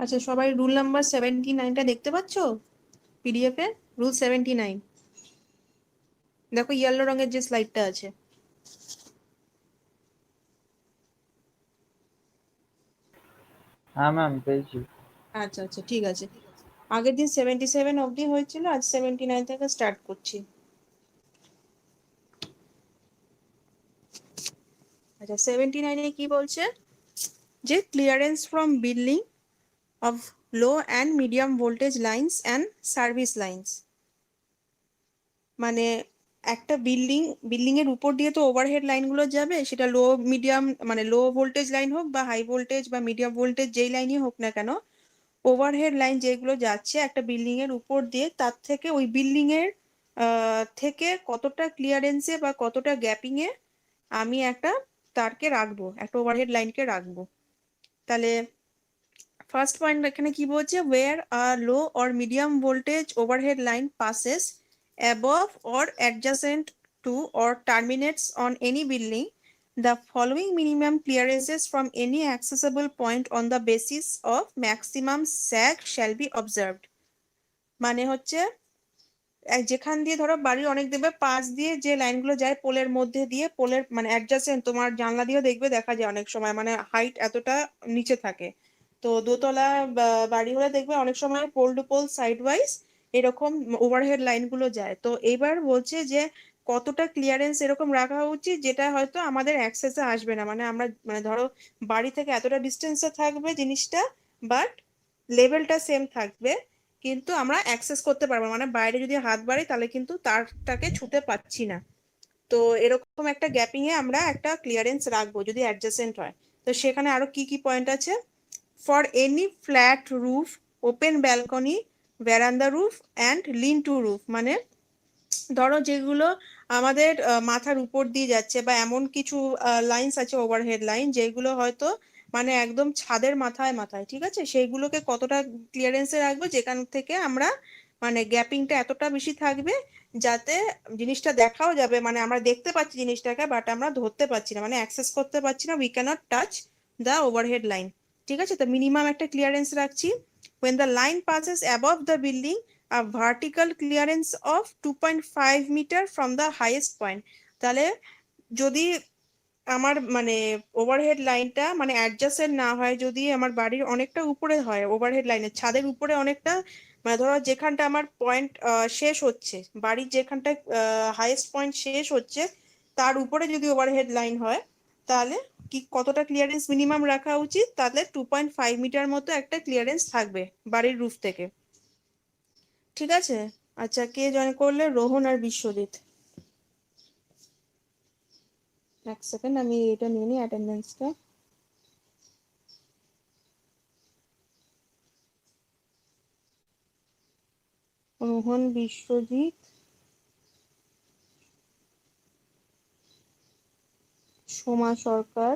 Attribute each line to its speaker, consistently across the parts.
Speaker 1: আচ্ছা, সবাই rule number 79টা দেখতে পাচ্ছো পিডিএফ এ? রুল 79 দেখো, ইয়েলো রঙের যে স্লাইডটা আছে।
Speaker 2: হ্যাঁ ম্যাম, পেয়েছি।
Speaker 1: আচ্ছা আচ্ছা, ঠিক আছে। আগের দিন 77 অবধি হয়েছিল, আজ 79 থেকে স্টার্ট করছি। আচ্ছা, 79-এ কি বলছে যে clearance from building of low and medium voltage lines and service lines. মানে একটা বিল্ডিং এর উপর দিয়ে তো ওভারহেড লাইনগুলো যাবে, সেটা লো মিডিয়াম মানে লো ভোল্টেজ লাইন হোক বা হাই ভোল্টেজ বা মিডিয়াম ভোল্টেজ যেই লাইনই হোক না কেন, ওভারহেড লাইন যেগুলো যাচ্ছে একটা বিল্ডিং এর উপর দিয়ে, তার থেকে ওই বিল্ডিং এর থেকে কতটা ক্লিয়ারেন্সে বা কতটা গ্যাপিং এ আমি একটা তারকে রাখবো, একটা ওভারহেড লাইনকে রাখবো। তাহলে ফার্স্ট পয়েন্ট এখানে কি বলছে, where a low or medium voltage overhead line passes above or adjacent to or terminates on any building, the following minimum clearances from any accessible point on the basis of maximum sag shall be observed। মানে হচ্ছে যেখান দিয়ে ধরো বাড়ির অনেক দেখবে পাশ দিয়ে যে লাইনগুলো যায় পোলের মধ্যে দিয়ে, পোলের মানে অ্যাডজাসেন্ট, তোমার জানলা দিয়েও দেখবে দেখা যায় অনেক সময়, মানে হাইট এতটা নিচে থাকে। তো দোতলা বাড়ি হলে দেখবে অনেক সময় pole to pole side wise এরকম ওভারহেড লাইনগুলো যায়। তো এইবার বলছে যে কতটা ক্লিয়ারেন্স এরকম রাখা উচিত যেটা হয়তো আমাদের অ্যাক্সেসে আসবে না, মানে আমরা মানে ধরো বাড়ি থেকে এতটা ডিস্টেন্সে থাকবে জিনিসটা, বাট লেভেলটা সেম থাকবে, কিন্তু আমরা অ্যাক্সেস করতে পারবো, মানে বাইরে যদি হাত বাড়াই তাহলে কিন্তু তারটাকে ছুতে পাচ্ছি না। তো এরকম একটা গ্যাপিং এ আমরা একটা ক্লিয়ারেন্স রাখবো যদি অ্যাডজাসেন্ট হয়। তো সেখানে আরো কি কি পয়েন্ট আছে, for any flat roof, open balcony, veranda roof and lean to roof. মানে ধরো যেগুলো আমাদের মাথার উপর দিয়ে যাচ্ছে, বা এমন কিছু লাইন্স আছে ওভারহেড লাইন যেগুলো হয়তো মানে একদম ছাদের মাথায় মাথায়, ঠিক আছে, সেইগুলোকে কতটা ক্লিয়ারেন্সে রাখবো যেখান থেকে আমরা মানে গ্যাপিংটা এতটা বেশি থাকবে যাতে জিনিসটা দেখাও যাবে, মানে আমরা দেখতে পাচ্ছি জিনিসটাকে বাট আমরা ধরতে পারছি না, মানে অ্যাক্সেস করতে পারছি না, we cannot touch the overhead line. ঠিক আছে, তো মিনিমাম একটা ক্লিয়ারেন্স রাখছি। when the line passes above the building, a vertical clearance of 2.5 meter from the highest point। তাহলে যদি আমার মানে ওভারহেড লাইনটা মানে অ্যাডজাসেন্ট না হয়, যদি আমার বাড়ির অনেকটা উপরে হয়, ওভারহেড লাইনের ছাদের উপরে অনেকটা, মানে ধরো যেখানটা আমার পয়েন্ট শেষ হচ্ছে, বাড়ির যেখানটা হাইয়েস্ট পয়েন্ট শেষ হচ্ছে তার উপরে যদি ওভারহেড লাইন হয়, তাহলে কি কতটা ক্লিয়ারেন্স মিনিমাম রাখা উচিত, তাহলে 2.5 মিটার মতো একটা ক্লিয়ারেন্স থাকবে বাড়ির রুফ থেকে। ঠিক আছে। আচ্ছা, কে জয়েন করলে? রোহন আর বিশ্বজিৎ। এক সেকেন্ড, আমি এটা নিয়ে নিই অ্যাটেন্ডেন্সটা। রোহন, বিশ্বজিৎ, সোমা সরকার,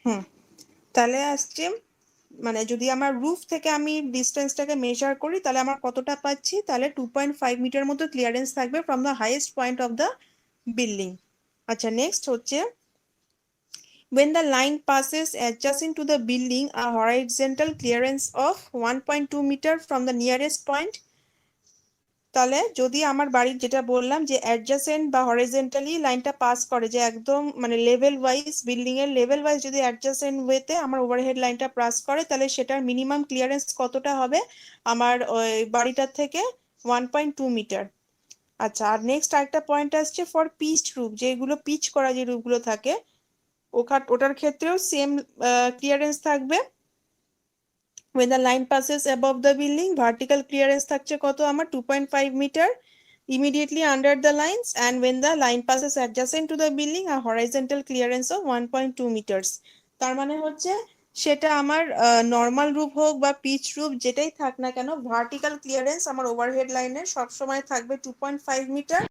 Speaker 1: হুম। তাহলে আসছে মানে যদি আমার রুফ থেকে আমি ডিস্টেন্সটাকে মেজার করি তাহলে আমার কতটা পাচ্ছি, তাহলে 2.5 মিটার মতো ক্লিয়ারেন্স থাকবে from the highest point of the building. আচ্ছা, নেক্সট হচ্ছে when the line passes adjacent to the building, a horizontal clearance of 1.2 meter from the nearest point। তাহলে যদি আমার বাড়ির যেটা বললাম যে অ্যাডজাসেন্ট বা হরিজন্টালি লাইনটা পাস করে, যে একদম মানে লেভেল ওয়াইজ বিল্ডিং এর লেভেল ওয়াইজ যদি অ্যাডজাসেন্ট ওয়েতে আমার ওভারহেড লাইনটা পাস করে, তাহলে সেটার মিনিমাম ক্লিয়ারেন্স কতটা হবে আমার ওই বাড়িটার থেকে? 1.2 মিটার। আচ্ছা, আর নেক্সট আরেকটা পয়েন্ট আসছে ফর পিচড রুফ, যেগুলো পিচ করা যে রুফগুলো থাকে ওটার ক্ষেত্রেও সেম ক্লিয়ারেন্স থাকবে। when the line passes above the building, vertical clearance থাকছে কত আমার? 2.5 metre immediately under the lines, and when the line passes adjacent to the building, a horizontal clearance of 1.2 meters। তার মানে হচ্ছে সেটা আমার নর্মাল রুফ হোক বা পিচ রুফ যেটাই থাক না কেন, ভার্টিক্যাল ক্লিয়ারেন্স আমার ওভারহেড লাইনের সবসময় থাকবে 2.5 মিটার।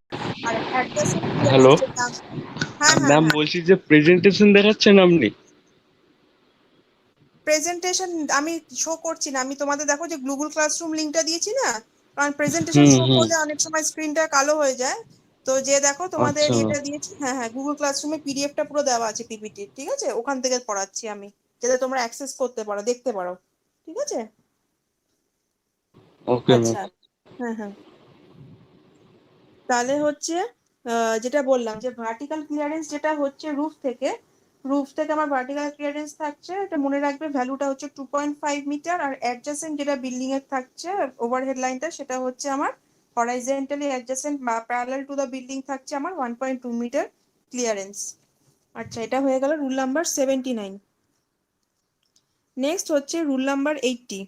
Speaker 1: আর অ্যাডজাসেন্ট ক্লিয়ারেন্স
Speaker 3: হ্যালো
Speaker 1: যেটা, হ্যাঁ হ্যাঁ
Speaker 3: ম্যাম,
Speaker 1: হ্যাঁ,
Speaker 3: বলছি যে প্রেজেন্টেশন দেখাচ্ছেন আপনি?
Speaker 1: প্রেজেন্টেশন আমি শো করছি না, আমি তোমাদের দেখো যে গুগল ক্লাসরুম লিংকটা দিয়েছি না, কারণ প্রেজেন্টেশন
Speaker 2: হুম
Speaker 1: শো
Speaker 2: হুম।
Speaker 1: করলে অনেক সময় স্ক্রিনটা কালো হয়ে যায়। তো যে দেখো তোমাদের
Speaker 2: আচ্ছা
Speaker 1: এটা দিয়েছি, হ্যাঁ হ্যাঁ, গুগল ক্লাসরুমে পিডিএফটা পুরো দেওয়া আছে পিপিটি, ঠিক আছে, ওখান থেকে পড়াচ্ছি আমি, যাতে তোমরা অ্যাক্সেস করতে পারো, দেখতে পারো, ঠিক আছে।
Speaker 2: Okay ma'am.
Speaker 1: আচ্ছা, হ্যাঁ হ্যাঁ, তাহলে হচ্ছে যেটা বললাম যে ভার্টিক্যাল ক্লিয়ারেন্স যেটা হচ্ছে রুফ থেকে আমার ভার্টিক্যাল ক্লিয়ারেন্স থাকছে, এটা মনে রাখবে, ভ্যালুটা হচ্ছে 2.5 মিটার। আর অ্যাডজাসেন্ট যেটা বিল্ডিং এর থাকছে ওভারহেড লাইনটা, সেটা হচ্ছে আমার হরাইজন্টালি অ্যাডজাসেন্ট বা প্যারালাল টু দ্য বিল্ডিং থাকছে আমার 1.2 মিটার ক্লিয়ারেন্স। আচ্ছা, এটা হয়ে গেল রুল নাম্বার 79। নেক্সট হচ্ছে rule number 80,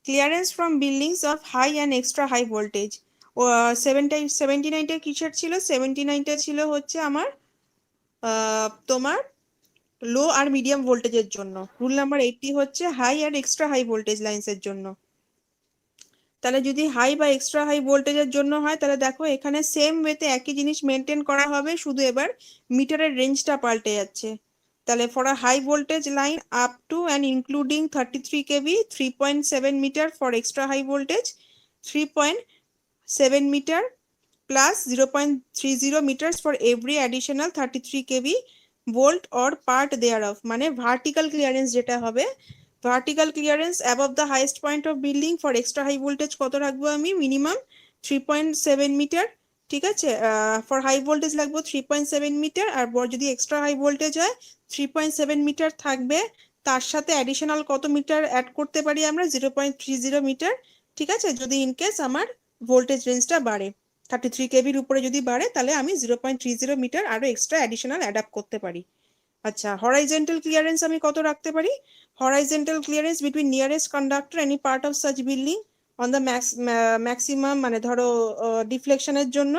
Speaker 1: clearance from buildings of high and extra high voltage. ও 79টা কিসের ছিল? 79টা ছিল হচ্ছে আমার তোমার লো আর মিডিয়াম ভোল্টেজের জন্য। রুল নাম্বার 80 হচ্ছে হাই আর এক্সট্রা হাই ভোল্টেজ লাইনসের জন্য। তাহলে যদি হাই বা এক্সট্রা হাই ভোল্টেজের জন্য হয়, তাহলে দেখো এখানে সেম ওয়েতে একই জিনিস মেনটেন করা হবে, শুধু এবার মিটারের রেঞ্জটা পাল্টে যাচ্ছে। তাহলে for a high voltage line up to and including 33 KV 3.7 metre, for extra high voltage 3.7 metre plus 0.30 meters for every additional 33 kV volt or part thereof। মানে ভার্টিক্যাল ক্লিয়ারেন্স যেটা হবে, vertical clearance above the highest point of building for extra high voltage কত রাখবো আমি? Minimum 3.7 metre, ঠিক আছে। For high voltage লাগবে 3.7 metre, আর যদি এক্সট্রা হাই ভোল্টেজ হয় 3.7 মিটার থাকবে, তার সাথে অ্যাডিশনাল কত মিটার অ্যাড করতে পারি আমরা? 0.30 মিটার, ঠিক আছে, যদি ইনকেস আমার ভোল্টেজ রেঞ্জটা বাড়ে 33 কেবির উপরে যদি বাড়ে, তাহলে আমি 0.30 মিটার আরো এক্সট্রা অ্যাডিশনাল অ্যাড করতে পারি। আচ্ছা, হরাইজন্টাল ক্লিয়ারেন্স আমি কত রাখতে পারি? Horizontal clearance between nearest conductor any part of such building on the maximum, মানে ধরো ডিফ্লেকশনের জন্য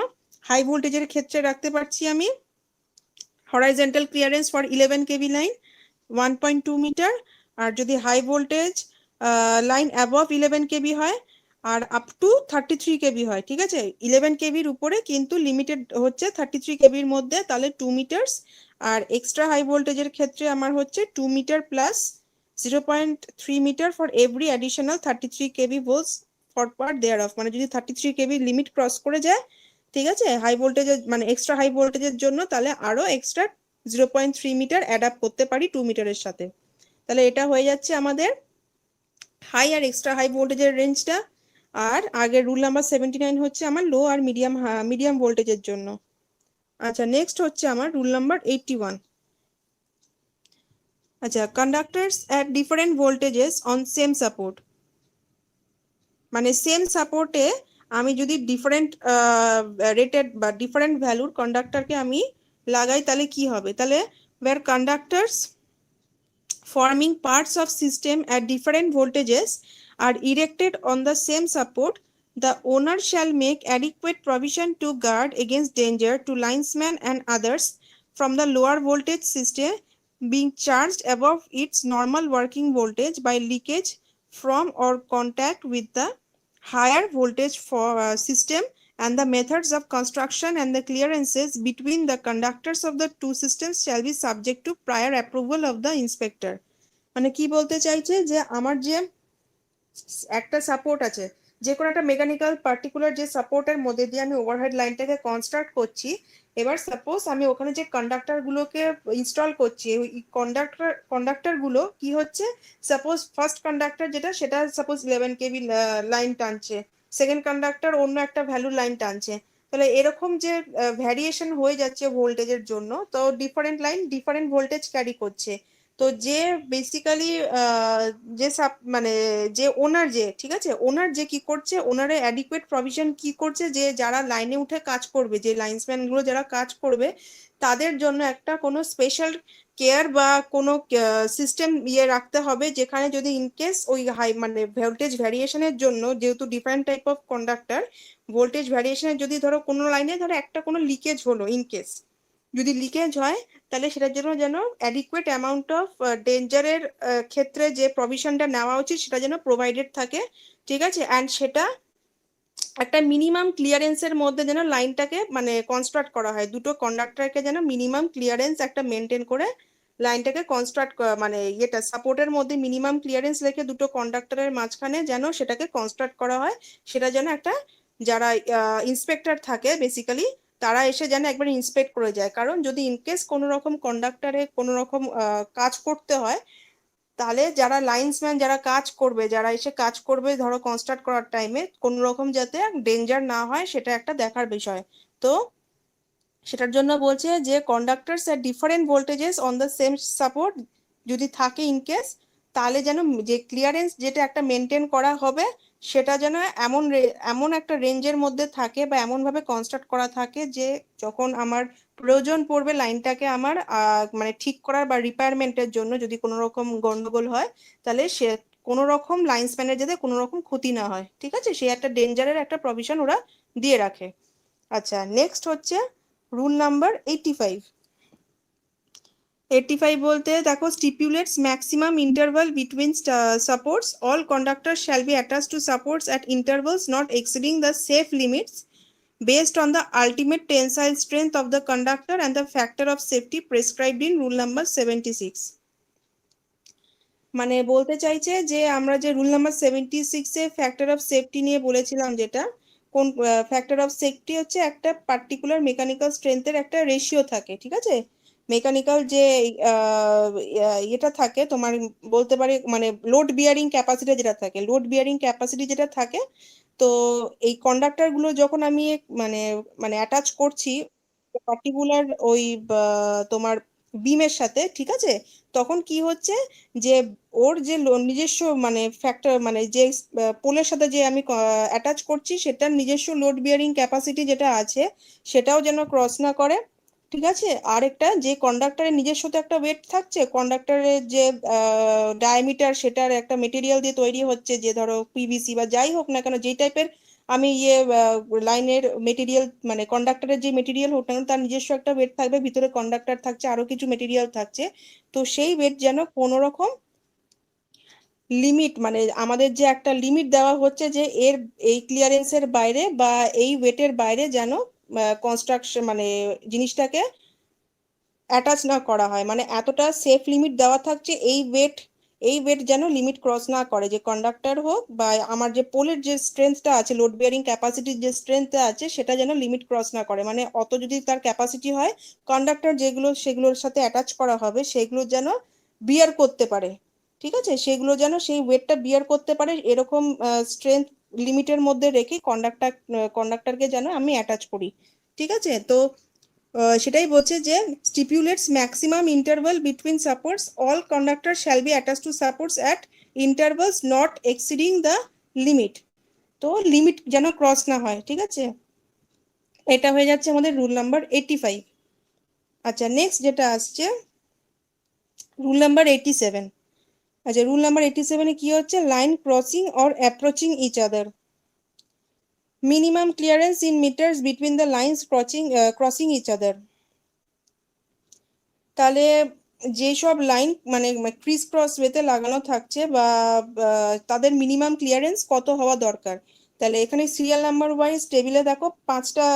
Speaker 1: হাই ভোল্টেজের ক্ষেত্রে রাখতে পারছি আমি horizontal clearance for 11 KV line 1.2 meter. আর যদি high voltage line above 11 KV হয় আর আপ টু 33 কেভি হয়, ঠিক আছে, 11 কেভির উপরে কিন্তু লিমিটেড হচ্ছে 33 কেভির মধ্যে, তাহলে 2 মিটার্স। আর এক্সট্রা হাই ভোল্টেজের ক্ষেত্রে আমার হচ্ছে 2 metre plus 0.3 metre for every additional 33 KV volts for part thereof. মানে যদি 33 কেভি লিমিট ক্রস করে যায়, ঠিক আছে, হাই ভোল্টেজের মানে এক্সট্রা হাই ভোল্টেজের জন্য, তাহলে আরো এক্সট্রা 0.3 মিটার অ্যাড আপ করতে পারি 2 মিটারের সাথে। তাহলে এটা হয়ে যাচ্ছে আমাদের হাই আর এক্সট্রা হাই ভোল্টেজের রেঞ্জটা। আর আগের রুল নাম্বার 79 হচ্ছে আমার লো আর মিডিয়াম ভোল্টেজের জন্য। আচ্ছা, নেক্সট হচ্ছে আমার রুল নাম্বার 81। আচ্ছা, কন্ডাক্টরস at different voltages on same support. মানে সেম সাপোর্টে আমি যদি ডিফারেন্ট রেটেড বা ডিফারেন্ট ভ্যালুর কন্ডাক্টরকে আমি লাগাই, তাহলে কি হবে? তাহলে where conductors forming parts of system at different voltages are erected on the same support, the owner shall make adequate provision to guard against danger to linesmen and others from the lower voltage system being charged above its normal working voltage by leakage from or contact with the higher voltage for system, and the methods of construction and the clearances between the conductors of the two systems shall be subject to prior approval of the inspector। মানে কি বলতে চাইছে যে আমার যে একটা support আছে, যে কোনো একটা মেকানিক্যাল পার্টিকুলার যে সাপোর্টের মধ্যে দিয়ে আমি ওভারহেড লাইনটাকে কনস্ট্রাক্ট করছি, এবার সাপোজ আমি ওখানে যে কন্ডাক্টর গুলোকে ইনস্টল করছি, ওই কন্ডাক্টর গুলো কি হচ্ছে, সাপোজ ফার্স্ট কন্ডাক্টর যেটা, সেটা সাপোজ 11 কেভি লাইন টানছে, সেকেন্ড কন্ডাক্টর অন্য একটা ভ্যালু লাইন টানছে, তাহলে এরকম যে ভ্যারিয়েশন হয়ে যাচ্ছে ভোল্টেজের জন্য, তো different line different voltage carry করছে। তো যে বেসিক্যালি যে মানে যে ওনার যে, ঠিক আছে, ওনার যে কি করছে, ওনারের অ্যাডিকুয়েট প্রভিশন কি করছে, যে যারা লাইনে উঠে কাজ করবে, যে লাইনসম্যান গুলো যারা কাজ করবে, তাদের জন্য একটা কোনো স্পেশাল কেয়ার বা কোনো সিস্টেম রাখতে হবে, যেখানে যদি ইনকেস ওই হাই মানে ভোল্টেজ ভ্যারিয়েশনের জন্য, যেহেতু different type of conductor, voltage ভ্যারিয়েশনের যদি ধরো কোনো লাইনে ধরো একটা কোনো লিকেজ হলো, ইনকেস যদি লিকেজ হয়, তাহলে সেটার জন্য যেন অ্যাডিকুয়েট অ্যামাউন্ট অফ ডেঞ্জারের ক্ষেত্রে যে প্রভিশনটা নেওয়া উচিত, সেটা যেন প্রোভাইডেড থাকে, ঠিক আছে। অ্যান্ড সেটা একটা মিনিমাম ক্লিয়ারেন্সের মধ্যে যেন লাইনটাকে মানে কনস্ট্রাক্ট করা হয়, দুটো কন্ডাক্টরকে যেন মিনিমাম ক্লিয়ারেন্স একটা মেনটেন করে লাইনটাকে কনস্ট্রাক্ট মানে ইয়েটা সাপোর্টের মধ্যে মিনিমাম ক্লিয়ারেন্স রেখে দুটো কন্ডাক্টরের মাঝখানে যেন সেটাকে কনস্ট্রাক্ট করা হয়, সেটা যেন একটা যারা ইন্সপেক্টর থাকে বেসিক্যালি তারা এসে যেন একবার ইন্সপেক্ট করে যায়। কারণ যদি ইনকেস কোনো রকম কন্ডাক্টরে কোনো রকম কাজ করতে হয়, তাহলে যারা লাইন্সম্যান যারা কাজ করবে, যারা এসে কাজ করবে ধরো কনস্ট্রাক্ট করার টাইমে কোনো রকম যাতে ডেঞ্জার না হয় সেটা একটা দেখার বিষয়। তো সেটার জন্য বলছে যে কন্ডাক্টরস এট different voltages on the same support যদি থাকে ইন কেস, তাহলে যেন যে ক্লিয়ারেন্স যেটা একটা মেনটেন করা হবে সেটা যেন এমন একটা রেঞ্জের মধ্যে থাকে বা এমন ভাবে কনস্ট্রাক্ট করা থাকে যে যখন আমার প্রয়োজন পড়বে লাইনটাকে আমার মানে ঠিক করার বা রিপেয়ারমেন্টের জন্য যদি কোনো রকম গন্ডগোল হয়, তাহলে সে কোনো রকম লাইনসম্যানের যাতে কোনো রকম ক্ষতি না হয়, ঠিক আছে, সে একটা ডেঞ্জারের একটা প্রভিশন ওরা দিয়ে রাখে। আচ্ছা, নেক্সট হচ্ছে রুল নাম্বার 85। 85 বলতে দেখো, stipulates maximum interval between supports, all conductor shall be attach to supports at intervals not exceeding the safe limits based on the ultimate tensile strength of the conductor and the factor of safety prescribed in rule number 76। মানে বলতে চাইছে যে আমরা যে rule number 76 A factor of safety নিয়ে বলেছিলাম, যেটা কোন ফ্যাক্টর অফ সেফটি হচ্ছে একটা পার্টিকুলার মেকানিক্যাল স্ট্রেংথের একটা রেশিও থাকে, ঠিক আছে, মেকানিক্যাল যে এটা থাকে তোমার বলতে পারি মানে লোড বিয়ারিং ক্যাপাসিটি যেটা থাকে, লোড বিয়ারিং ক্যাপাসিটি যেটা থাকে। তো এই কন্ডাক্টর গুলো যখন আমি মানে মানে অ্যাটাচ করছি পার্টিকুলার ওই তোমার বিমের সাথে, ঠিক আছে, তখন কি হচ্ছে যে ওর যে নিজস্ব মানে ফ্যাক্টর মানে যে পোলের সাথে যে আমি অ্যাটাচ করছি সেটার নিজস্ব লোড বিয়ারিং ক্যাপাসিটি যেটা আছে সেটাও যেন ক্রস না করে, ঠিক আছে। আরেকটা যে কন্ডাক্টরের নিজস্ব তো একটা ওয়েট থাকছে, কন্ডাক্টরের যে ডায়ামিটার সেটার একটা মেটেরিয়াল দিয়ে তৈরি হচ্ছে, যে ধরো পিভিসি বা যাই হোক না কেন, যেই টাইপের আমি লাইনের মেটেরিয়াল মানে কন্ডাক্টরের যে মেটেরিয়াল হোক না কেন, তার নিজস্ব একটা ওয়েট থাকবে, ভিতরে কন্ডাক্টর থাকছে, আরো কিছু মেটেরিয়াল থাকছে। তো সেই ওয়েট যেন কোনো রকম লিমিট মানে আমাদের যে একটা লিমিট দেওয়া হচ্ছে যে এর এই ক্লিয়ারেন্সের বাইরে বা এই ওয়েটের বাইরে যেন কনস্ট্রাকশন মানে জিনিসটাকে অ্যাটাচ না করা হয়, মানে এতটা সেফ লিমিট দেওয়া থাকছে, এই ওয়েট যেন লিমিট ক্রস না করে, যে কন্ডাক্টর হোক বা আমার যে পোলের যে স্ট্রেংথটা আছে, লোড বিয়ারিং ক্যাপাসিটির যে স্ট্রেংথটা আছে সেটা যেন লিমিট ক্রস না করে, মানে অত যদি তার ক্যাপাসিটি হয়, কন্ডাক্টর যেগুলো সেগুলোর সাথে অ্যাটাচ করা হবে সেগুলো যেন বিয়ার করতে পারে, ঠিক আছে, সেগুলো যেন সেই ওয়েটটা বিয়ার করতে পারে, এরকম স্ট্রেংথ লিমিটের মধ্যে রেখে কন্ডাক্টরকে যেন আমি অ্যাটাচ করি, ঠিক আছে। তো সেটাই বলছে যে stipulates maximum interval between supports, all conductor shall be attach to supports at intervals not exceeding the limit. তো লিমিট যেন ক্রস না হয়, ঠিক আছে। এটা হয়ে যাচ্ছে আমাদের রুল নাম্বার 85। আচ্ছা, নেক্সট যেটা আসছে রুল নাম্বার 87। আচ্ছা, রুল নাম্বার 87 এ কি হচ্ছে, line crossing or approaching each other, minimum clearance in metres between the lines crossing each other. তাহলে যেসব লাইন মানে ক্রিস ক্রস ওয়েতে লাগানো থাকছে বা তাদের মিনিমাম ক্লিয়ারেন্স কত হওয়া দরকার। তাহলে এখানে সিরিয়াল নাম্বার ওয়াইজ টেবিলে দেখো 5টা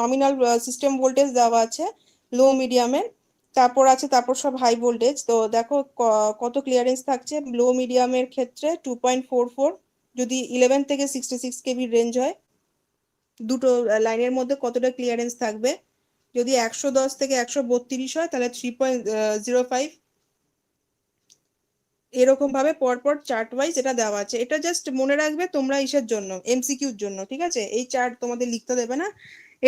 Speaker 1: নমিনাল সিস্টেম ভোল্টেজ দেওয়া আছে লো মিডিয়ামের, তারপর সব হাই ভোল্টেজ। তো দেখো কত ক্লিয়ারেন্স থাকছে লো মিডিয়ামের ক্ষেত্রে 2.44, যদি 11 থেকে 66 কেবি রেঞ্জ হয় দুটো লাইনের মধ্যে কতটা ক্লিয়ারেন্স থাকবে। যদি 110 থেকে 132 হয় তাহলে 3.05। এরকম ভাবে পরপর চার্ট ওয়াইজ এটা দেওয়া আছে, এটা জাস্ট মনে রাখবে তোমরা ইসের জন্য, এমসিকিউর জন্য, ঠিক আছে, এই চার্ট তোমাদের লিখতে দেবে না,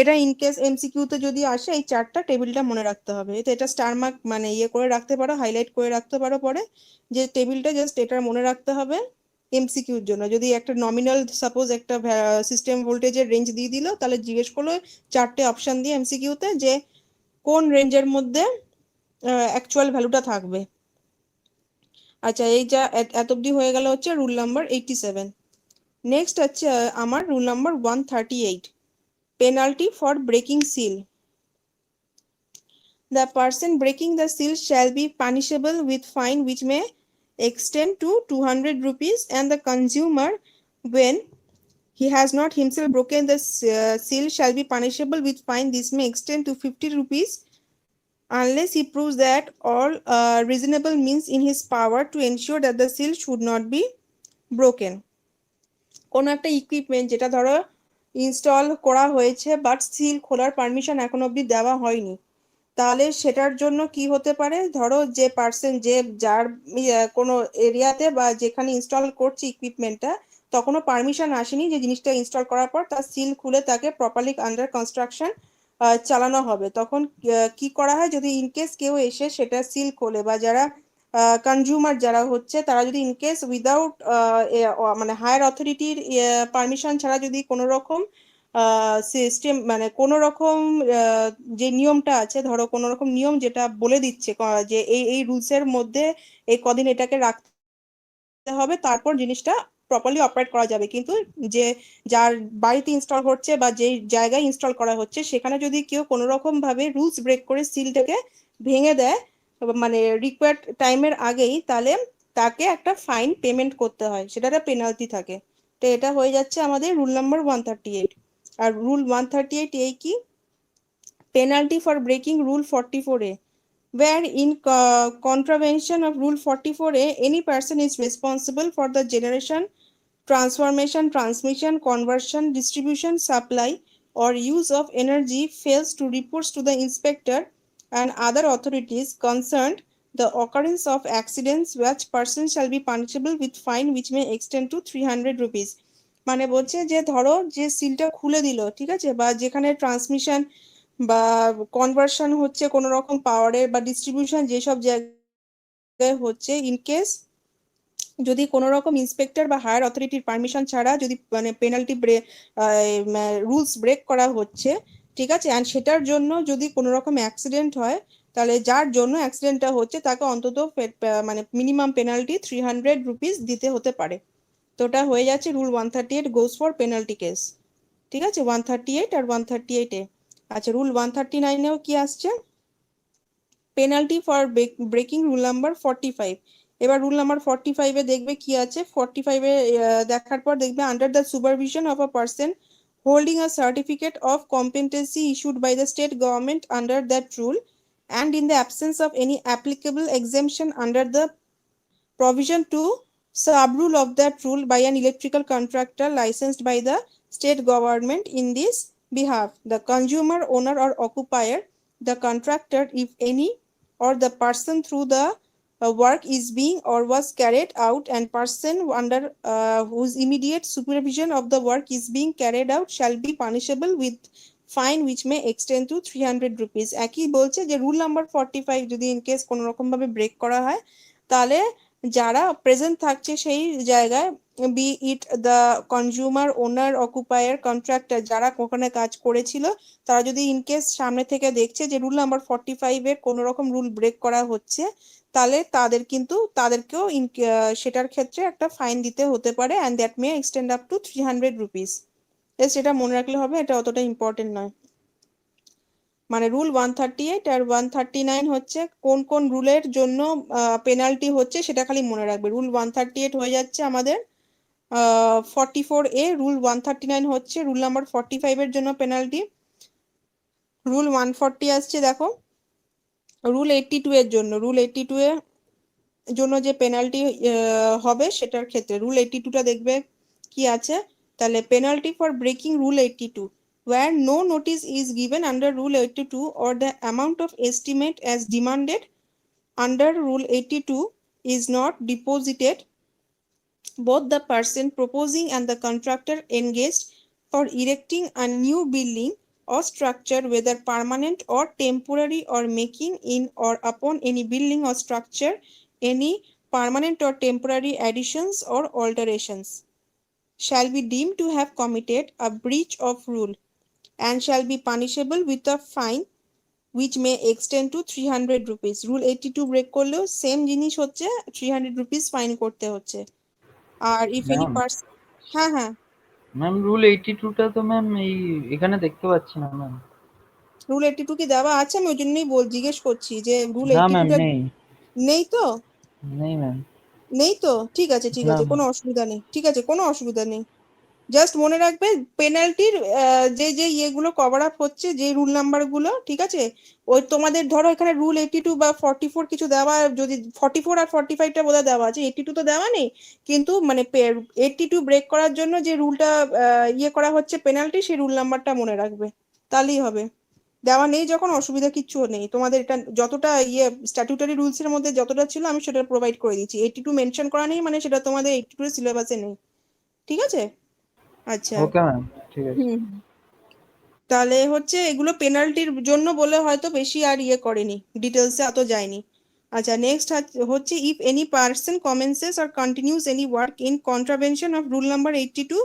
Speaker 1: এটা ইনকেস এমসিকিউ তে যদি আসে এই চার্টটা টেবিলটা মনে রাখতে হবে। তো এটা স্টার মার্ক মানে ইয়ে করে রাখতে পারো, হাইলাইট করে রাখতে পারো পরে, যে টেবিলটা জাস্ট এটা মনে রাখতে হবে এমসিকিউর জন্য। যদি একটা নমিনাল সাপোজ একটা সিস্টেম ভোল্টেজের রেঞ্জ দিয়ে দিল, তাহলে জিজ্ঞেস করলো 4টে অপশন দিয়ে এমসিকিউতে যে কোন রেঞ্জের মধ্যে অ্যাকচুয়াল ভ্যালুটা থাকবে। আচ্ছা, এই যা এত অব্দি হয়ে গেল হচ্ছে রুল নাম্বার 87। নেক্সট হচ্ছে আমার rule number 138, penalty for breaking seal. The person breaking the seal shall be punishable with fine which may extend to 200 rupees, and the consumer, when he has not himself broken the seal, shall be punishable with fine. This may extend to 50 rupees unless he proves that all reasonable means in his power to ensure that the seal should not be broken. কোনো একটা equipment যেটা ধরো install করা হয়েছে but seal খোলার permission এখন অবধি দেওয়া হয়নি, তাহলে সেটার জন্য কি হতে পারে, ধরো যে পার্সন যে যার কোনো এরিয়াতে বা যেখানে ইনস্টল করছে ইকুইপমেন্টটা তখনও পারমিশন আসেনি যে জিনিসটা ইনস্টল করার পর তার সিল খুলে তাকে প্রপারলি আন্ডার কনস্ট্রাকশন চালানো হবে, তখন কি করা হয়, যদি ইনকেস কেউ এসে সেটা সিল খোলে বা যারা কনজিউমার যারা হচ্ছে তারা যদি ইনকেস উইদাউট মানে হায়ার অথরিটির পারমিশন ছাড়া যদি কোনো রকম সিস্টেম মানে কোনো রকম যে নিয়মটা আছে, ধরো কোনো রকম নিয়ম যেটা বলে দিচ্ছে যে এই এই রুলস এর মধ্যে এই কদিন এটাকে রাখতে হবে তারপর জিনিসটা প্রপারলি অপারেট করা যাবে, কিন্তু যে যার বাড়িতে ইনস্টল হচ্ছে বা যে জায়গায় ইনস্টল করা হচ্ছে সেখানে যদি কেউ কোনো রকম ভাবে রুলস ব্রেক করে সিলটাকে ভেঙে দেয় মানে রিকোয়ার্ড টাইমের আগেই, তাহলে তাকে একটা ফাইন পেমেন্ট করতে হয়, সেটা একটা পেনাল্টি থাকে। তো এটা হয়ে যাচ্ছে আমাদের রুল নাম্বার 138। আর রুল 138 এই কি, penalty for breaking rule 44A, where in contravention of rule 44A any person is responsible for the generation, transformation, transmission, conversion, distribution, supply or use of energy fails to report to the inspector and other authorities concerned the occurrence of accidents, such person shall be punishable with fine which may extend to 300 rupees। মানে বলছে যে ধরো যে সিলটা খুলে দিল, ঠিক আছে, বা যেখানে ট্রান্সমিশন বা কনভার্সন হচ্ছে কোনো রকম পাওয়ারের বা ডিস্ট্রিবিউশন যেসব জায়গায় হচ্ছে, ইন কেস যদি কোনো রকম ইন্সপেক্টর বা হায়ার অথরিটির পারমিশন ছাড়া যদি মানে পেনাল্টি রুলস ব্রেক করা হচ্ছে, ঠিক আছে, অ্যান্ড সেটার জন্য যদি কোনো রকম অ্যাক্সিডেন্ট হয়, তাহলে যার জন্য অ্যাক্সিডেন্টটা হচ্ছে তাকে অন্তত মানে মিনিমাম পেনাল্টি 300 রুপিস দিতে হতে পারে। তো ওটা হয়ে যাচ্ছে rule 138 goes for penalty case. ঠিক আছে, 138 আর 138A। আচ্ছা, রুল 139এও কি আসছে, penalty for breaking rule number 45। এবার রুল নাম্বার 45-এ দেখবে কি আছে, 45-এ দেখার পর দেখবে under the supervision of a person holding a certificate of competency issued by the state government under that rule and in the absence of any applicable exemption under the provision to sub-rule of that rule by an electrical contractor licensed by the state government in this behalf, the consumer, owner or occupier, the contractor, if any, or the person through the work is being or was carried out and person under whose immediate supervision of the work is being carried out shall be punishable with fine which may extend to 300 rupees। একই বলছে যে rule number 45 যদি in case কোনো রকম ভাবে break করা হয়, তাহলে যারা প্রেজেন্ট থাকছে সেই জায়গায়, be it the consumer, owner, occupier, contractor, যারা ওখানে কাজ করেছিল, তারা যদি ইনকেস সামনে থেকে দেখছে যে রুল নাম্বার 45-এর কোনো রকম রুল ব্রেক করা হচ্ছে, তাহলে তাদেরকেও সেটার ক্ষেত্রে একটা ফাইন দিতে হতে পারে, and that may extend up to 300 rupees. সেটা মনে রাখলে হবে, এটা অতটা ইম্পর্টেন্ট নয়। মানে রুল 138 আর 139 হচ্ছে কোন কোন রুলের জন্য পেনাল্টি হচ্ছে সেটা খালি মনে রাখবে। রুল 138 হয়ে যাচ্ছে আমাদের 44A, রুল 139 হচ্ছে রুল নাম্বার 45 এর জন্য পেনাল্টি। রুল 140 আসছে দেখো, রুল 82 এর জন্য, রুল 82 এর জন্য যে পেনাল্টি হবে সেটার ক্ষেত্রে রুল 82টা দেখবে কি আছে, তাহলে penalty for breaking rule 82 where no notice is given under rule 82 or the amount of estimate as demanded under rule 82 is not deposited, both the person proposing and the contractor engaged for erecting a new building or structure, whether permanent or temporary, or making in or upon any building or structure any permanent or temporary additions or alterations, shall be deemed to have committed a breach of rule and shall be punishable with a fine which may extend to 300 rupees। Rule 82 break করলেও same জিনিস হচ্ছে, 300 rupees fine করতে হচ্ছে। আর if any
Speaker 2: ma'am
Speaker 1: person, হ্যাঁ হ্যাঁ,
Speaker 2: ma'am rule 82টা তো ma'am এখানে দেখতে পাচ্ছি না ম্যাম।
Speaker 1: রুল 82 কি দেওয়া আছে? আমি ওই জন্যই জিজ্ঞেস করছি যে রুল
Speaker 2: না ম্যাম
Speaker 1: 82টা
Speaker 2: নেই।
Speaker 1: নেই তো?
Speaker 2: নেই ম্যাম।
Speaker 1: নেই তো, ঠিক আছে ঠিক
Speaker 2: না
Speaker 1: আছে,
Speaker 2: ম্যাম।
Speaker 1: কোনো অসুবিধা নেই, ঠিক আছে, কোনো অসুবিধা নেই। জাস্ট মনে রাখবে পেনাল্টির যে যে ইয়েগুলো কভার আপ হচ্ছে, যে রুল নাম্বার গুলো, ঠিক আছে, ওই তোমাদের ধরো এখানে রুল 82 বা 44 কিছু দেওয়া, যদি 44 আর 45টা বোধহয় দেওয়া আছে, 82 তো দেওয়া নেই, কিন্তু মানে 82 ব্রেক করার জন্য যে রুলটা ইয়ে করা হচ্ছে পেনাল্টি, সেই রুল নাম্বারটা মনে রাখবে, তাহলেই হবে। দেওয়া নেই যখন, অসুবিধা কিচ্ছু নেই, তোমাদের এটা যতটা ইয়ে স্ট্যাটিউটারি রুলস এর মধ্যে যতটা ছিল আমি সেটা প্রোভাইড করে দিচ্ছি। 82 মেনশন করা নেই মানে সেটা তোমাদের 82 এর সিলেবাসে নেই, ঠিক আছে? আচ্ছা।
Speaker 2: ওকে ম্যাম, ঠিক আছে।
Speaker 1: হুম। তাহলে হচ্ছে এগুলো পেনাল্টির জন্য বলে হয়তো বেশি আর ইয়ে করেনি, ডিটেলসে এত যায়নি। আচ্ছা, নেক্সট হচ্ছে if any person commences or continues any work in contravention of rule number 82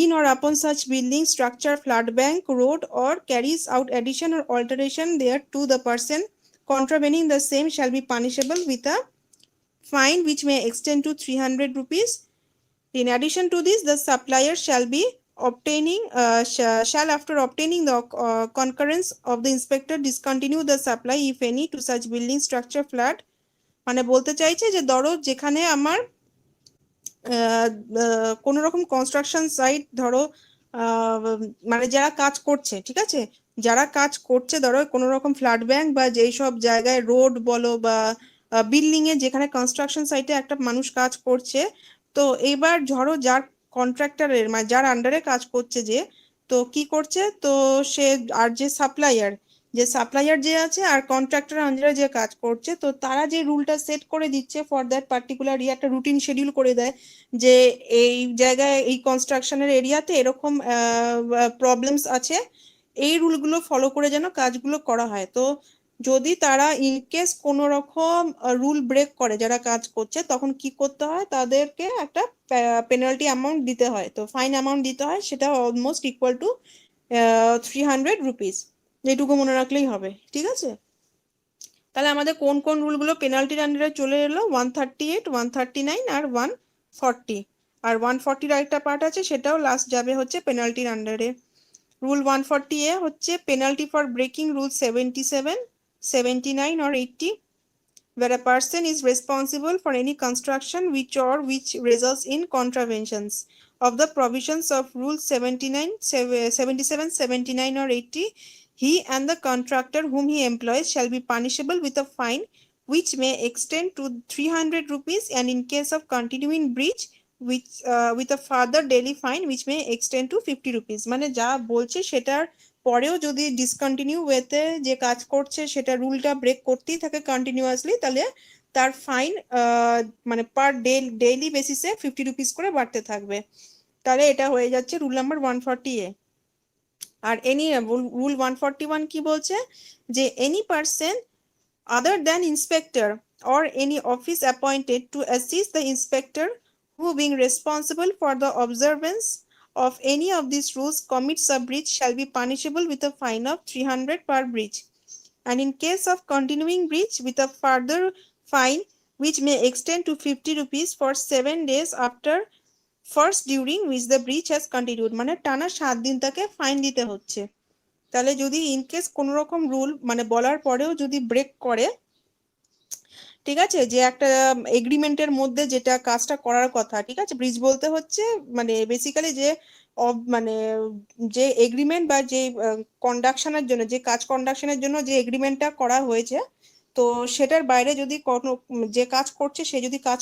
Speaker 1: in or upon such building, structure, flood bank, road, or carries out addition or alteration thereto, the person contravening the same shall be punishable with a fine which may extend to 300 rupees. In addition to this, the supplier shall be obtaining shall after obtaining the concurrence of the inspector discontinue the supply if any to such building, structure, flood। মানে বলতে চাইছে যে ধরো যেখানে আমার কোনো রকম construction site ধরো, আহ, মানে যারা কাজ করছে, ঠিক আছে, যারা কাজ করছে ধরো কোনো রকম ফ্লাড ব্যাংক বা যেই সব জায়গায় রোড বলো বা বিল্ডিং এ যেখানে কনস্ট্রাকশন সাইটে একটা মানুষ কাজ করছে, তো এইবার ধরো যার কন্ট্রাক্টরের মানে যার আন্ডারে কাজ করছে যে, তো কি করছে, তো সে আর যে সাপ্লায়ার যে আছে আর কন্ট্রাক্টর আন্ডারে যে কাজ করছে, তো তারা যে রুলটা সেট করে দিচ্ছে ফর দ্যাট পার্টিকুলার একটা রুটিন শিডিউল করে দেয় যে এই জায়গায় এই কনস্ট্রাকশনের এরিয়াতে এরকম প্রবলেমস আছে, এই রুলগুলো ফলো করে যেন কাজগুলো করা হয়। তো যদি তারা ইনকেস কোনো রকম রুল ব্রেক করে যারা কাজ করছে, তখন কি করতে হয়, তাদেরকে একটা পেনাল্টি অ্যামাউন্ট দিতে হয়, তো ফাইন অ্যামাউন্ট দিতে হয়, সেটা অলমোস্ট ইকুয়াল টু 300 রুপিস। এইটুকু মনে রাখলেই হবে, ঠিক আছে? তাহলে আমাদের কোন কোন রুলগুলো পেনাল্টির আন্ডারে চলে এলো, 138, 139 আর 140। আর 140-র আরেকটা পার্ট আছে, সেটাও লাস্ট যাবে হচ্ছে পেনাল্টির আন্ডারে। রুল 140A হচ্ছে penalty for breaking rule 77, 79 or 80, where a person is responsible for any construction which results in contraventions of the provisions of Rule 79, 77, 79 or 80, he and the contractor whom he employs shall be punishable with a fine which may extend to 300 rupees, and in case of continuing breach with a further daily fine which may extend to 50 rupees। মানে যা বলছে সেটার পরেও যদি discontinue ওয়েতে যে কাজ করছে সেটা রুলটা ব্রেক করতেই থাকে কন্টিনিউয়াসলি, তাহলে তার ফাইন মানে পার ডেইলি বেসিসে 50 রুপিস করে বাড়তে থাকবে। তাহলে এটা হয়ে যাচ্ছে রুল নাম্বার 140A। আর রুল 141 কি বলছে, যে any person other than inspector or any office appointed to assist the inspector who being responsible for the observance of any of these rules commits a breach shall be punishable with a fine of 300 per breach, and in case of continuing breach with a further fine which may extend to 50 rupees for 7 days after first during which the breach has continued। মানে টানা 7 দিন তাকে fine দিতে হচ্ছে। তাহলে যদি ইনকেস কোনো রকম রুল মানে বলার পরেও যদি ব্রেক করে, ঠিক আছে, যে একটা এগ্রিমেন্টের মধ্যে যেটা কাজটা করার কথা, ঠিক আছে, ব্রিজ বলতে হচ্ছে মানে বেসিক্যালি যে মানে যে এগ্রিমেন্ট বা যে কন্ডাকশনের জন্য যে কাজ কন্ডাকশনের জন্য যে এগ্রিমেন্টটা করা হয়েছে, তো সেটার বাইরে যদি কোনো যে কাজ করছে সে যদি কাজ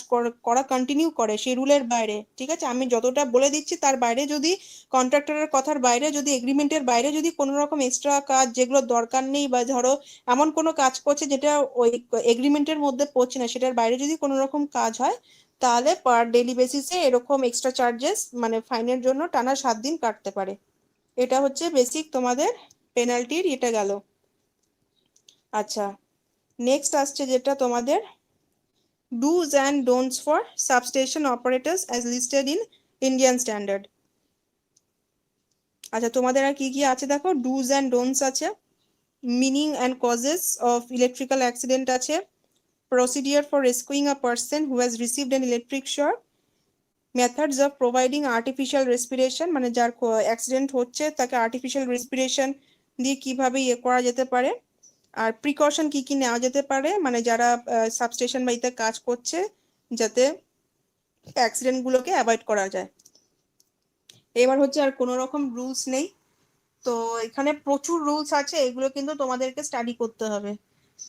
Speaker 1: করা কন্টিনিউ করে সেই রুলের বাইরে, ঠিক আছে, আমি যতটা বলে দিচ্ছি তার বাইরে যদি, কন্ট্রাক্টরের কথার বাইরে যদি, এগ্রিমেন্টের বাইরে যদি কোনো রকম এক্সট্রা কাজ যেগুলো দরকার নেই, বা ধরো এমন কোনো কাজ করছে যেটা ওই এগ্রিমেন্টের মধ্যে পড়ছে না, সেটার বাইরে যদি কোনো রকম কাজ হয়, তাহলে পার ডেইলি বেসিসে এরকম এক্সট্রা চার্জেস মানে ফাইনের জন্য টানা 7 দিন কাটতে পারে। এটা হচ্ছে বেসিক তোমাদের পেনাল্টির এটা গেল। আচ্ছা, নেক্সট আসছে যেটা তোমাদের do's and don'ts for substation operators as listed in Indian standard। আচ্ছা, তোমাদের আর কি কি আছে দেখো, do's and don'ts আছে, meaning and causes of electrical accident আছে, procedure for rescuing a person who has received an electric shock, methods of providing artificial respiration মানে যার অ্যাক্সিডেন্ট হচ্ছে তাকে আর্টিফিশিয়াল রেসপিরেশন দিয়ে কিভাবে ইয়ে করা যেতে পারে, আর প্রিকশন কি কি নেওয়া যেতে পারে মানে যারা সাবস্টেশন বাড়িতে কাজ করছে, যাতে অ্যাক্সিডেন্ট গুলোকে অ্যাভয়েড করা যায়। এবার হচ্ছে আর কোনো রকম রুলস নেই, তো এখানে প্রচুর রুলস আছে, এগুলো কিন্তু তোমাদেরকে স্টাডি করতে হবে।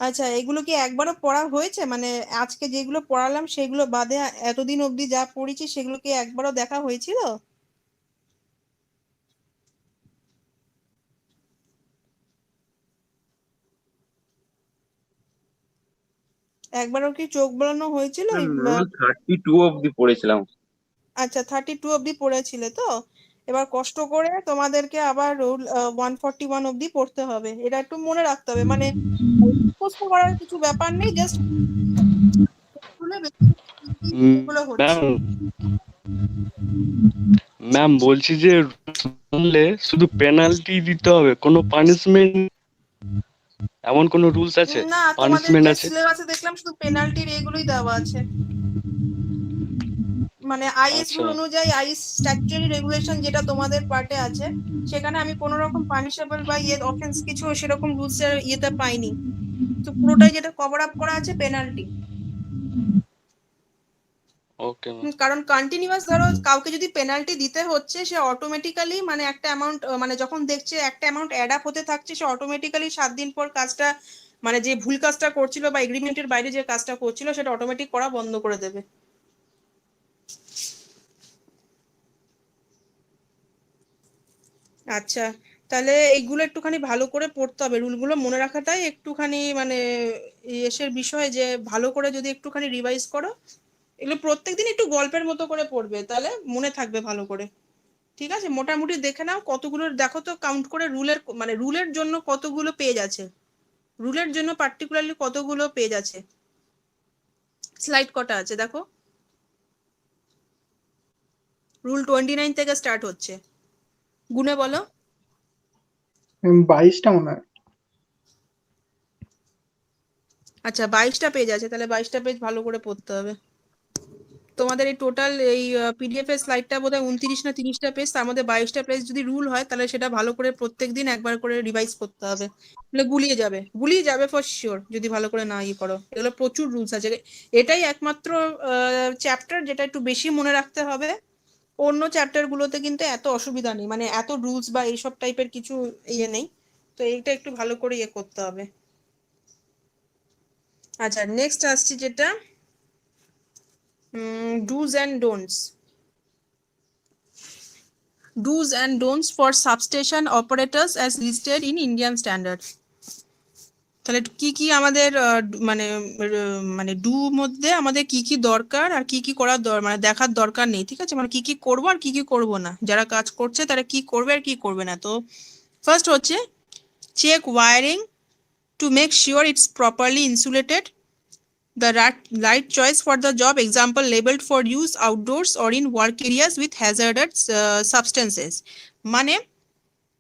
Speaker 1: আচ্ছা, এগুলো কি একবারও পড়া হয়েছে? মানে আজকে যেগুলো পড়ালাম সেগুলো বাদে এতদিন অবধি যা পড়েছি সেগুলো কি একবারও দেখা হয়েছিল? একবারও কি চোখ বোলানো হয়েছিল
Speaker 3: ম্যাম রুল 32 অব্দি পড়েছিলাম।
Speaker 1: আচ্ছা, 32 অবধি পড়েছিলে তো? এবার কষ্ট করে তোমাদেরকে আবার রুল 141 অবধি পড়তে হবে, এটা একটু মনে রাখতে হবে। মানে মুখস্থ করার কিছু ব্যাপার নেই, জাস্ট এগুলো হচ্ছে।
Speaker 4: ম্যাম ম্যাম বলছি যে শুনলে শুধু পেনাল্টি দিতে হবে, কোনো পানিশমেন্ট এমন কোনো রুলস আছে?
Speaker 1: না,
Speaker 4: পানিশমেন্ট
Speaker 1: তোমাদেরকে
Speaker 4: আছে?
Speaker 1: সিলেবাসে দেখলাম শুধু পেনাল্টির এগুলোই দেওয়া আছে। মানে আইএস
Speaker 4: আচ্ছা
Speaker 1: রুল অনুযায়ী, আইএস স্ট্যাটিউটরি রেগুলেশন যেটা তোমাদের পার্টে আছে, সেখানে আমি কোনো রকম পানিশেবল বা অফেন্স কিছু সেরকম রুলস এর ইয়েতে পাইনি। তো পুরোটাই যেটা কভার আপ করা আছে পেনাল্টি।
Speaker 4: Okay ma'am.
Speaker 1: কারণ কন্টিনিউয়াস ধরো কাউকে যদি পেনাল্টি দিতে হচ্ছে, সে অটোমেটিক্যালি মানে একটা অ্যামাউন্ট, মানে যখন দেখছে একটা অ্যামাউন্ট অ্যাড আপ হতে থাকছে, সে অটোমেটিক্যালি 7 দিন পর কাজটা, মানে যে ভুল কাজটা করছিল বা এগ্রিমেন্টের বাইরে যে কাজটা করছিল সেটা অটোমেটিক করা বন্ধ করে দেবে। আচ্ছা, তাহলে এইগুলো একটুখানি ভালো করে পড়তে হবে, রুলগুলো মনে রাখাটাই একটুখানি মানে এসের বিষয়, যে ভালো করে যদি একটুখানি রিভাইজ করো, এগুলো প্রত্যেকদিন একটু গল্পের মতো করে পড়বে, তাহলে মনে থাকবে ভালো করে। ঠিক আছে, মোটামুটি দেখে নাও কতগুলো, দেখো তো কাউন্ট করে রুলের, মানে রুলের জন্য কতগুলো পেজ আছে, রুলের জন্য পার্টিকুলারলি কতগুলো পেজ আছে, স্লাইড কটা আছে দেখো। রুল 29 থেকে স্টার্ট হচ্ছে, গুনে বলো।
Speaker 5: 22টা মনে হয়।
Speaker 1: আচ্ছা, 22টা পেজ আছে, তাহলে 22টা পেজ ভালো করে পড়তে হবে তোমাদের। এই টোটাল এই পিডিএফ এর স্লাইডটা বোধহয় 29 না 30টা পেজ, তার মধ্যে 22টা পেজ যদি রুল হয়, তাহলে সেটা ভালো করে প্রত্যেকদিন একবার করে রিভাইজ করতে হবে, তাহলে গুলিয়ে যাবে ফর শিওর যদি ভালো করে না ইয়ে করো। এগুলো প্রচুর রুলস আছে, এটাই একমাত্র চ্যাপ্টার যেটা একটু বেশি মনে রাখতে হবে। অন্য চ্যাপ্টার গুলোতে কিন্তু এত অসুবিধা নেই, মানে এত রুলস বা এইসব টাইপের কিছু ইয়ে নেই, তো এইটা একটু ভালো করে ইয়ে করতে হবে। আচ্ছা, নেক্সট আসছি যেটা do's and don'ts. Do's and don'ts for substation operators as listed in Indian standard. তাহলে কি কি আমাদের মানে মানে ডু মধ্যে আমাদের কি কি দরকার আর কি কি করার মানে দেখার দরকার নেই, ঠিক আছে? মানে কি কি করবো আর কি কি করবো না, যারা কাজ করছে তারা কি করবে আর কি করবে না। তো ফার্স্ট হচ্ছে check wiring to make sure it's properly insulated, the right choice for the job, example labeled for use outdoors or in work areas with hazardous substances. মানে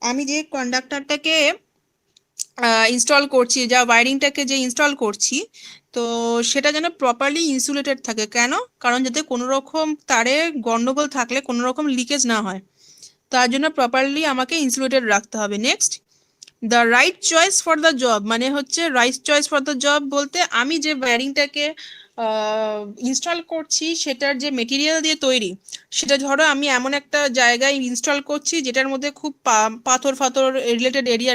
Speaker 1: আমি যে কন্ডাক্টরটাকে ইনস্টল করছি, যা ওয়ারিংটাকে যে ইনস্টল করছি, তো সেটা যেন প্রপারলি ইনসুলেটেড থাকে। কেন? কারণ যাতে কোনো রকম তারে গন্ডগোল থাকলে কোনো রকম লিকেজ না হয়, তার জন্য প্রপারলি আমাকে ইনসুলেটেড রাখতে হবে। Next, the right choice for the job, মানে হচ্ছে right choice for the job বলতে আমি যে ওয়্যারিংটাকে ইনস্টল করছি সেটার যে মেটেরিয়াল দিয়ে তৈরি, সেটা ধরো আমি এমন একটা জায়গায় ইনস্টল করছি যেটার মধ্যে খুব পাথর ফাথর রিলেটেড এরিয়া,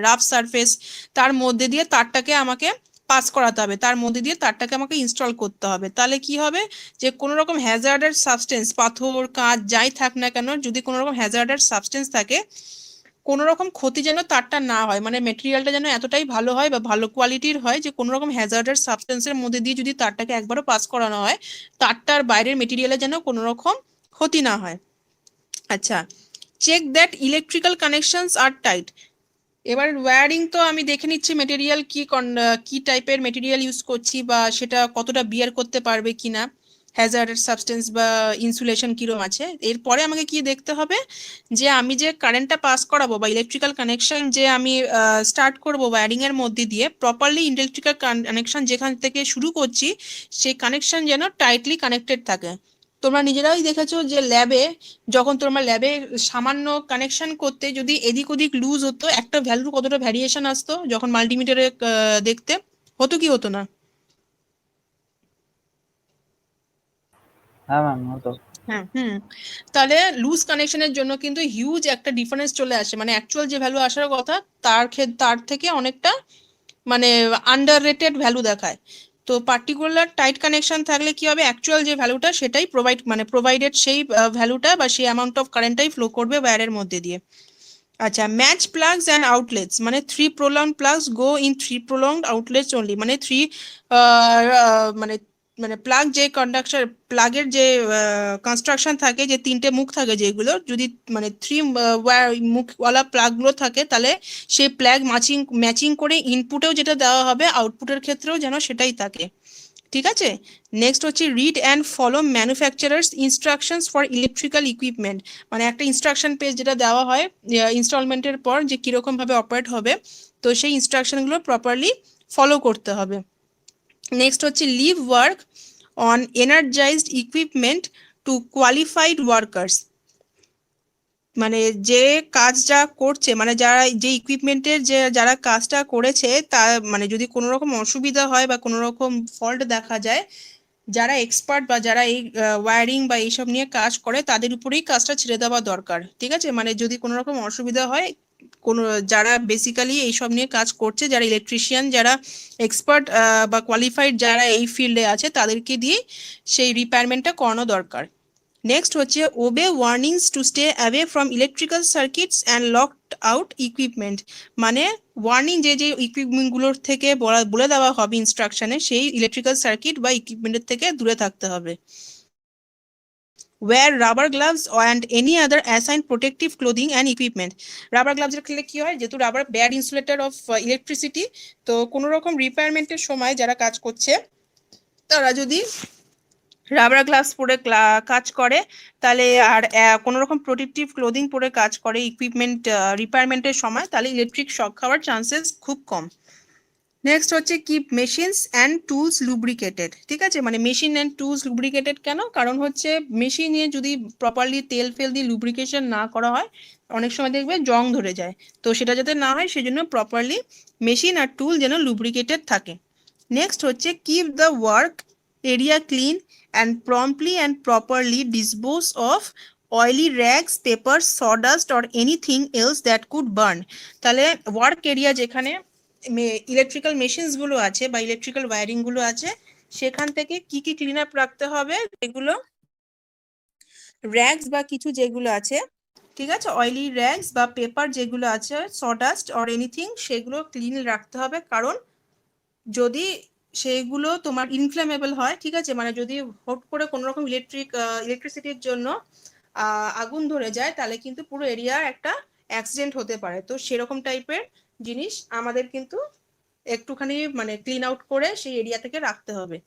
Speaker 1: রাফ সারফেস, তার মধ্যে দিয়ে তারটাকে আমাকে পাস করাতে হবে, তার মধ্যে দিয়ে তারটাকে আমাকে ইনস্টল করতে হবে। তাহলে কি হবে, যে কোনো রকম হ্যাজার্ডাস সাবস্টেন্স, পাথর কাঁচ যাই থাক না কেন, যদি কোনো রকম হ্যাজার্ডাস সাবস্টেন্স থাকে, কোনো রকম ক্ষতি যেন তারটা না হয়, মানে মেটেরিয়ালটা যেন এতটাই ভালো হয় বা ভালো কোয়ালিটির হয় যে কোনো রকম হ্যাজার্ডাস সাবস্টেন্সের মধ্যে দিয়ে যদি তারটাকে একবারও পাস করানো হয়, তারটার বাইরের মেটেরিয়ালে যেন কোনো রকম ক্ষতি না হয়। আচ্ছা, check that electrical connections are tight. এবার ওয়্যারিং তো আমি দেখে নিচ্ছি মেটেরিয়াল কি টাইপের মেটেরিয়াল ইউজ করছি বা সেটা কতটা বিয়ার করতে পারবে কিনা, হ্যাজার্ডাস সাবস্টেন্স বা ইনসুলেশন কিরম আছে। এরপরে আমাকে কি দেখতে হবে, যে আমি যে কারেন্টটা পাস করাবো বা ইলেকট্রিক্যাল কানেকশন যে আমি স্টার্ট করবো ওয়্যারিং এর মধ্যে দিয়ে, প্রপারলি ইলেকট্রিক্যাল কানেকশন যেখান থেকে শুরু করছি সেই কানেকশন যেন টাইটলি কানেক্টেড থাকে। তোমরা নিজেরাই দেখেছো যে ল্যাবে, যখন তোমরা ল্যাবে সামান্য কানেকশন করতে যদি এদিক ওদিক লুজ হতো, একটা ভ্যালুর কতটা ভ্যারিয়েশন আসতো যখন মাল্টিমিটারে দেখতে, হতো কি হতো না?
Speaker 2: হ্যাঁ ম্যাম, হতো।
Speaker 5: হ্যাঁ তাহলে লুজ কানেকশনের জন্য কিন্তু হিউজ একটা ডিফারেন্স চলে আসে, মানে অ্যাকচুয়াল যে ভ্যালু আসার কথা তার থেকে অনেকটা মানে আন্ডার রেটেড ভ্যালু দেখায়। তো পার্টিকুলার টাইট কানেকশন থাকলে কি হবে, অ্যাকচুয়াল যে ভ্যালুটা সেটাই প্রোভাইডেড সেই ভ্যালুটা বা সেই অ্যামাউন্ট অফ কারেন্টটাই ফ্লো করবে ওয়্যারের মধ্যে দিয়ে। আচ্ছা, ম্যাচ প্লাগস অ্যান্ড আউটলেটস, মানে 3 prolonged plugs go in 3 prolonged outlets only, মানে 3 মানে মানে প্লাগ যে কন্ডাকশন প্লাগের যে কনস্ট্রাকশন থাকে, যে 3টে মুখ থাকে যেগুলো, যদি মানে 3 মুখওয়ালা প্লাগগুলো থাকে তাহলে সেই প্লাগ ম্যাচিং করে ইনপুটেও যেটা দেওয়া হবে আউটপুটের ক্ষেত্রেও যেন সেটাই থাকে। ঠিক আছে, নেক্সট হচ্ছে read and follow manufacturers instructions for electrical equipment, মানে একটা ইনস্ট্রাকশন পেজ যেটা দেওয়া হয় ইনস্টলমেন্টের পর যে কিরকম ভাবে অপারেট হবে, তো সেই ইনস্ট্রাকশনগুলো প্রপারলি ফলো করতে হবে। নেক্সট হচ্ছে leave work on energised equipment to qualified workers, মানে যে কাজটা করছে, মানে যারা যে ইকুইপমেন্টের যারা কাজটা করেছে তা মানে যদি কোনো রকম অসুবিধা হয় বা কোনো রকম ফল্ট দেখা যায়, যারা এক্সপার্ট বা যারা এই ওয়্যারিং বা এইসব নিয়ে কাজ করে তাদের উপরেই কাজটা ছেড়ে দেওয়া দরকার। ঠিক আছে, মানে যদি কোনো রকম অসুবিধা হয়, কোনো যারা বেসিক্যালি এইসব নিয়ে কাজ করছে, যারা ইলেকট্রিশিয়ান, যারা এক্সপার্ট বা কোয়ালিফাইড যারা এই ফিল্ডে আছে, তাদেরকে দিয়ে সেই রিপেয়ারমেন্টটা করানো দরকার। নেক্সট হচ্ছে obey warnings to stay away from electrical circuits and locked out equipment, মানে ওয়ার্নিং যে ইকুইপমেন্টগুলোর থেকে বলে দেওয়া হবে ইনস্ট্রাকশনে, সেই ইলেকট্রিক্যাল সার্কিট বা ইকুইপমেন্টের থেকে দূরে থাকতে হবে। wear rubber gloves and any other assigned protective clothing and equipment, rubber গ্লাভসের ক্ষেত্রে কি হয়, যেহেতু rubber bad insulator of electricity, তো কোনো রকম রিপেয়ারমেন্টের সময় যারা কাজ করছে তারা যদি রাবার গ্লাভস পরে কাজ করে তাহলে আর কোনো রকম প্রোটেক্টিভ ক্লোদিং পরে কাজ করে ইকুইপমেন্ট রিপেয়ারমেন্টের সময়, তাহলে ইলেকট্রিক শক খাওয়ার চান্সেস খুব কম। নেক্সট হচ্ছে keep machines and tools lubricated, ঠিক আছে, মানে মেশিন অ্যান্ড টুলস লুব্রিকেটেড কেন, কারণ হচ্ছে মেশিনে যদি প্রপারলি তেল ফেল দিয়ে লুব্রিকেশন না করা হয় অনেক সময় দেখবে জং ধরে যায়, তো সেটা যাতে না হয় সেজন্য প্রপারলি মেশিন আর টুল যেন লুব্রিকেটেড থাকে। নেক্সট হচ্ছে keep the work area clean and promptly and properly dispose of oily rags, papers, sawdust or anything else that could burn, তাহলে ওয়ার্ক এরিয়া যেখানে ইলেকট্রিক্যাল মেশিনস গুলো আছে বা ইলেকট্রিক্যাল ওয়্যারিং গুলো আছে সেখান থেকে কি কি ক্লিন আপ রাখতে হবে, যেগুলো র্যাগস বা কিছু যেগুলো আছে, ঠিক আছে, অয়েলি র্যাগস বা পেপার যেগুলো আছে, সডাস্ট অর এনিথিং, সেগুলো ক্লিন রাখতে হবে, কারণ যদি সেইগুলো তোমার ইনফ্লেমেবল হয়, ঠিক আছে, মানে যদি হট করে কোনো রকম ইলেকট্রিসিটির জন্য আগুন ধরে যায় তাহলে কিন্তু পুরো এরিয়ার একটা অ্যাক্সিডেন্ট হতে পারে, তো সেরকম টাইপের জিনিস আমাদের কিন্তু একটুখানি মানে ক্লিন আউট করে সেই এরিয়া থেকে রাখতে হবে।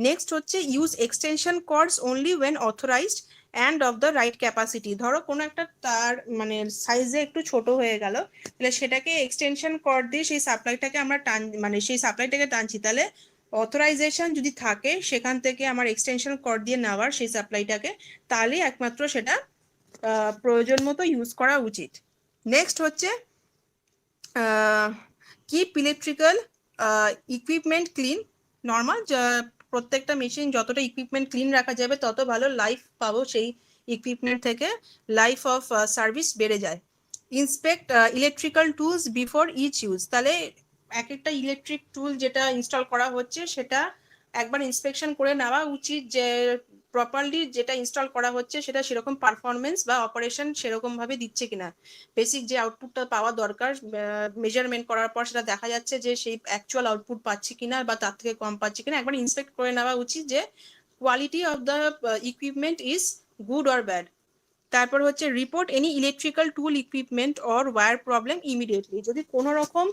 Speaker 5: নেক্সট হচ্ছে use extension cords only when authorised and of the right capacity, ধরো কোনো একটা তার মানে সাইজে একটু ছোট হয়ে গেল, তাহলে সেটাকে এক্সটেনশন কর্ড দিয়ে সেই সাপ্লাইটাকে আমরা সেই সাপ্লাইটাকে টানছি, তাহলে অথরাইজেশন যদি থাকে সেখান থেকে আমার এক্সটেনশন কর্ড দিয়ে নেওয়ার সেই সাপ্লাইটাকে, তাহলে একমাত্র সেটা প্রয়োজন মতো ইউজ করা উচিত। নেক্সট হচ্ছে keep electrical equipment clean, normal প্রত্যেকটা মেশিন যতটা ইকুইপমেন্ট ক্লিন রাখা যাবে তত ভালো লাইফ পাবো সেই ইকুইপমেন্ট থেকে, লাইফ অফ সার্ভিস বেড়ে যায়। Inspect electrical tools before each use, তাহলে এক একটা ইলেকট্রিক টুল যেটা ইনস্টল করা হচ্ছে সেটা একবার ইন্সপেকশন করে নেওয়া উচিত যে প্রপারলি যেটা ইনস্টল করা হচ্ছে সেটা সেরকম পারফরমেন্স বা অপারেশন সেরকম ভাবে দিচ্ছে কিনা, বেসিক যে আউটপুটটা পাওয়া দরকার মেজারমেন্ট করার পর সেটা দেখা যাচ্ছে যে সেই অ্যাকচুয়াল আউটপুট পাচ্ছি কিনা বা তার থেকে কম পাচ্ছি কিনা, একবার ইন্সপেক্ট করে নেওয়া উচিত যে quality of the equipment is good or bad. তারপর হচ্ছে report any electrical tool equipment or wire problem immediately, যদি কোনো রকম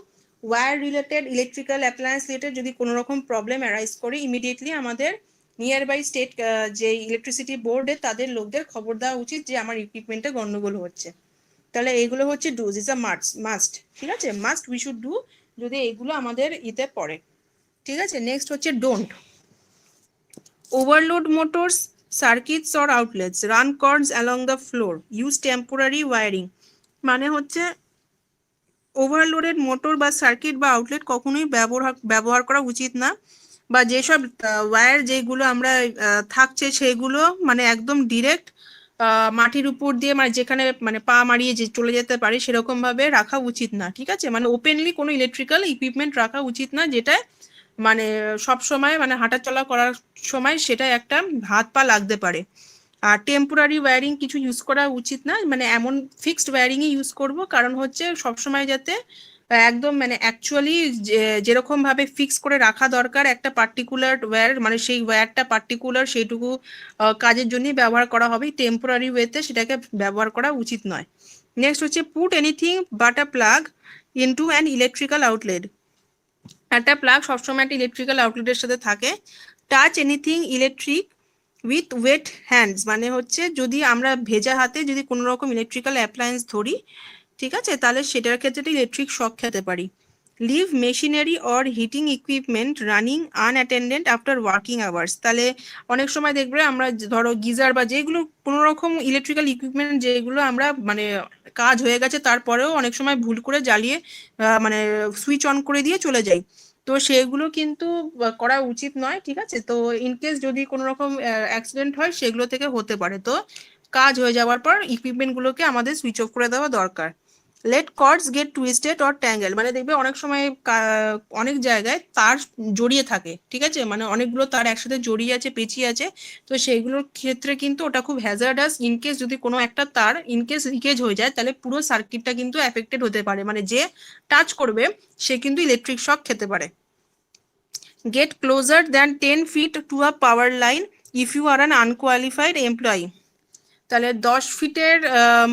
Speaker 5: wire related electrical appliance related যদি কোনো রকম প্রবলেম অ্যারাইজ করে ইমিডিয়েটলি আমাদের নিয়ার বাই স্টেট যে ইলেকট্রিসিটি বোর্ডে তাদের লোকদের খবর দেওয়া উচিত যে আমার ইকুইপমেন্টে গন্ডগোল হচ্ছে। তাহলে এইগুলো হচ্ছে ডুজ, ইজ আ মাস্ট, ঠিক আছে, মাস্ট উই শুড ডু যদি এইগুলো আমাদের ইতে পড়ে, ঠিক আছে। নেক্সট হচ্ছে don't overload motors, circuits or outlets, run cords along the floor, use temporary wiring, মানে হচ্ছে ওভারলোডেড মোটর বা সার্কিট বা আউটলেট কখনোই ব্যবহার করা উচিত না, বা যেসব ওয়্যার যেগুলো আমরা থাকছে সেগুলো মানে একদম ডিরেক্ট মাটির উপর দিয়ে মানে যেখানে মানে পা মারিয়ে যে চলে যেতে পারে সেরকম ভাবে রাখা উচিত না, ঠিক আছে? মানে ওপেনলি কোনো ইলেকট্রিক্যাল ইকুইপমেন্ট রাখা উচিত না, যেটা মানে সব সময় মানে হাঁটাচলা করার সময় সেটা একটা হাত পা লাগতে পারে। আর টেম্পোরারি ওয়্যারিং কিছু ইউজ করা উচিত না, মানে এমন ফিক্সড ওয়্যারিংই ইউজ করব, কারণ হচ্ছে সবসময় যাতে একদম মানে অ্যাকচুয়ালি যেরকম ভাবে ফিক্স করে রাখা দরকার একটা পার্টিকুলার ওয়্যার, মানে সেই ওয়্যারটা পার্টিকুলার সেইটুকু কাজের জন্যই ব্যবহার করা হবে, টেম্পোরারি ওয়েতে সেটাকে ব্যবহার করা উচিত নয়। নেক্সট হচ্ছে put anything but a plug into an electrical outlet. একটা প্লাগ সবসময় একটা ইলেকট্রিক্যাল আউটলেটের সাথে থাকে। Touch anything electric with wet hands, মানে হচ্ছে যদি আমরা ভেজা হাতে যদি কোনো রকম ইলেকট্রিক্যাল অ্যাপ্লায়েন্স ধরি, ঠিক আছে, তাহলে সেটার ক্ষেত্রে ইলেকট্রিক শক খেতে পারি। Leave machinery or heating equipment running unattended after working hours. তাহলে অনেক সময় দেখবে আমরা ধরো গিজার বা যেগুলো কোনো রকম ইলেকট্রিক্যাল ইকুইপমেন্ট যেগুলো আমরা মানে কাজ হয়ে গেছে তারপরেও অনেক সময় ভুল করে জ্বালিয়ে মানে সুইচ অন করে দিয়ে চলে যাই, তো সেগুলো কিন্তু করা উচিত নয়, ঠিক আছে? তো ইনকেস যদি কোনো রকম অ্যাক্সিডেন্ট হয় সেগুলো থেকে হতে পারে, তো কাজ হয়ে যাওয়ার পর ইকুইপমেন্ট গুলোকে আমাদের সুইচ অফ করে দেওয়া দরকার। Let cords get twisted or tangle, মানে দেখবে অনেক সময় অনেক জায়গায় তার জড়িয়ে থাকে, ঠিক আছে, মানে অনেকগুলো তার একসাথে জড়িয়ে আছে পেঁচিয়ে আছে, তো সেইগুলোর ক্ষেত্রে কিন্তু ওটা খুব হ্যাজার্ডাস। ইনকেস যদি কোনো একটা তার ইনকেস লিকেজ হয়ে যায় তাহলে পুরো সার্কিটটা কিন্তু এফেক্টেড হতে পারে, মানে যে টাচ করবে সে কিন্তু ইলেকট্রিক শক খেতে পারে। Get closer than 10 feet to a power line if you are an unqualified employee. তাহলে 10 ফিটের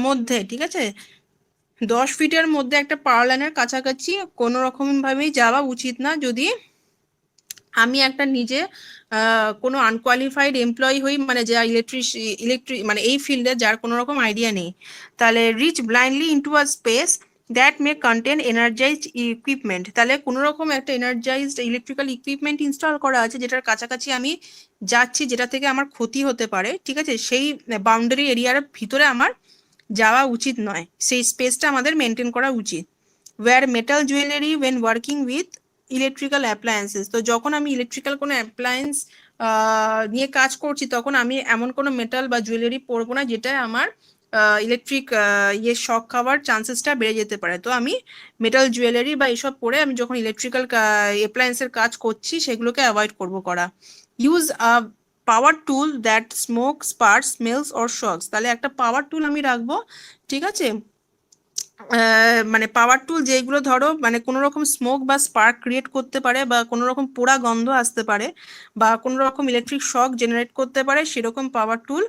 Speaker 5: মধ্যে, ঠিক আছে, 10 ফিটের মধ্যে একটা পাওয়ার লাইনের কাছাকাছি কোনো রকম ভাবেই যাওয়া উচিত না যদি আমি একটা নিজে কোনো আনকোয়ালিফাইড এমপ্লয়ি হই, মানে যা ইলেকট্রিক মানে এই ফিল্ডে যার কোনো রকম আইডিয়া নেই। তাহলে reach blindly into a space that may contain energised equipment. তাহলে কোনো রকম একটা এনার্জাইজড ইলেকট্রিক্যাল ইকুইপমেন্ট ইনস্টল করা আছে যেটার কাছাকাছি আমি যাচ্ছি, যেটা থেকে আমার ক্ষতি হতে পারে, ঠিক আছে, সেই বাউন্ডারি এরিয়ার ভিতরে আমার যাওয়া উচিত নয়, সেই স্পেসটা আমাদের মেনটেন করা উচিত। Wear metal jewellery when working with electrical appliances. তো যখন আমি ইলেকট্রিক্যাল কোনো অ্যাপ্লায়েন্স নিয়ে কাজ করছি তখন আমি এমন কোনো মেটাল বা জুয়েলারি পরবো না যেটা আমার ইলেকট্রিক শক খাওয়ার চান্সেসটা বেড়ে যেতে পারে। তো আমি মেটাল জুয়েলারি বা এসব পরে আমি যখন ইলেকট্রিক্যাল অ্যাপ্লায়েন্সের কাজ করছি সেগুলোকে অ্যাভয়েড করবো করা। Use power tool that smoke spark smells or shocks. তাহলে একটা পাওয়ার টুল আমি রাখবো, ঠিক আছে, মানে পাওয়ার টুল যেগুলো ধরো মানে কোনো রকম স্মোক বা স্পার্ক ক্রিয়েট করতে পারে বা কোনো রকম পোড়া গন্ধ আসতে পারে বা কোনো রকম ইলেকট্রিক শক জেনারেট করতে পারে, সেরকম পাওয়ার টুল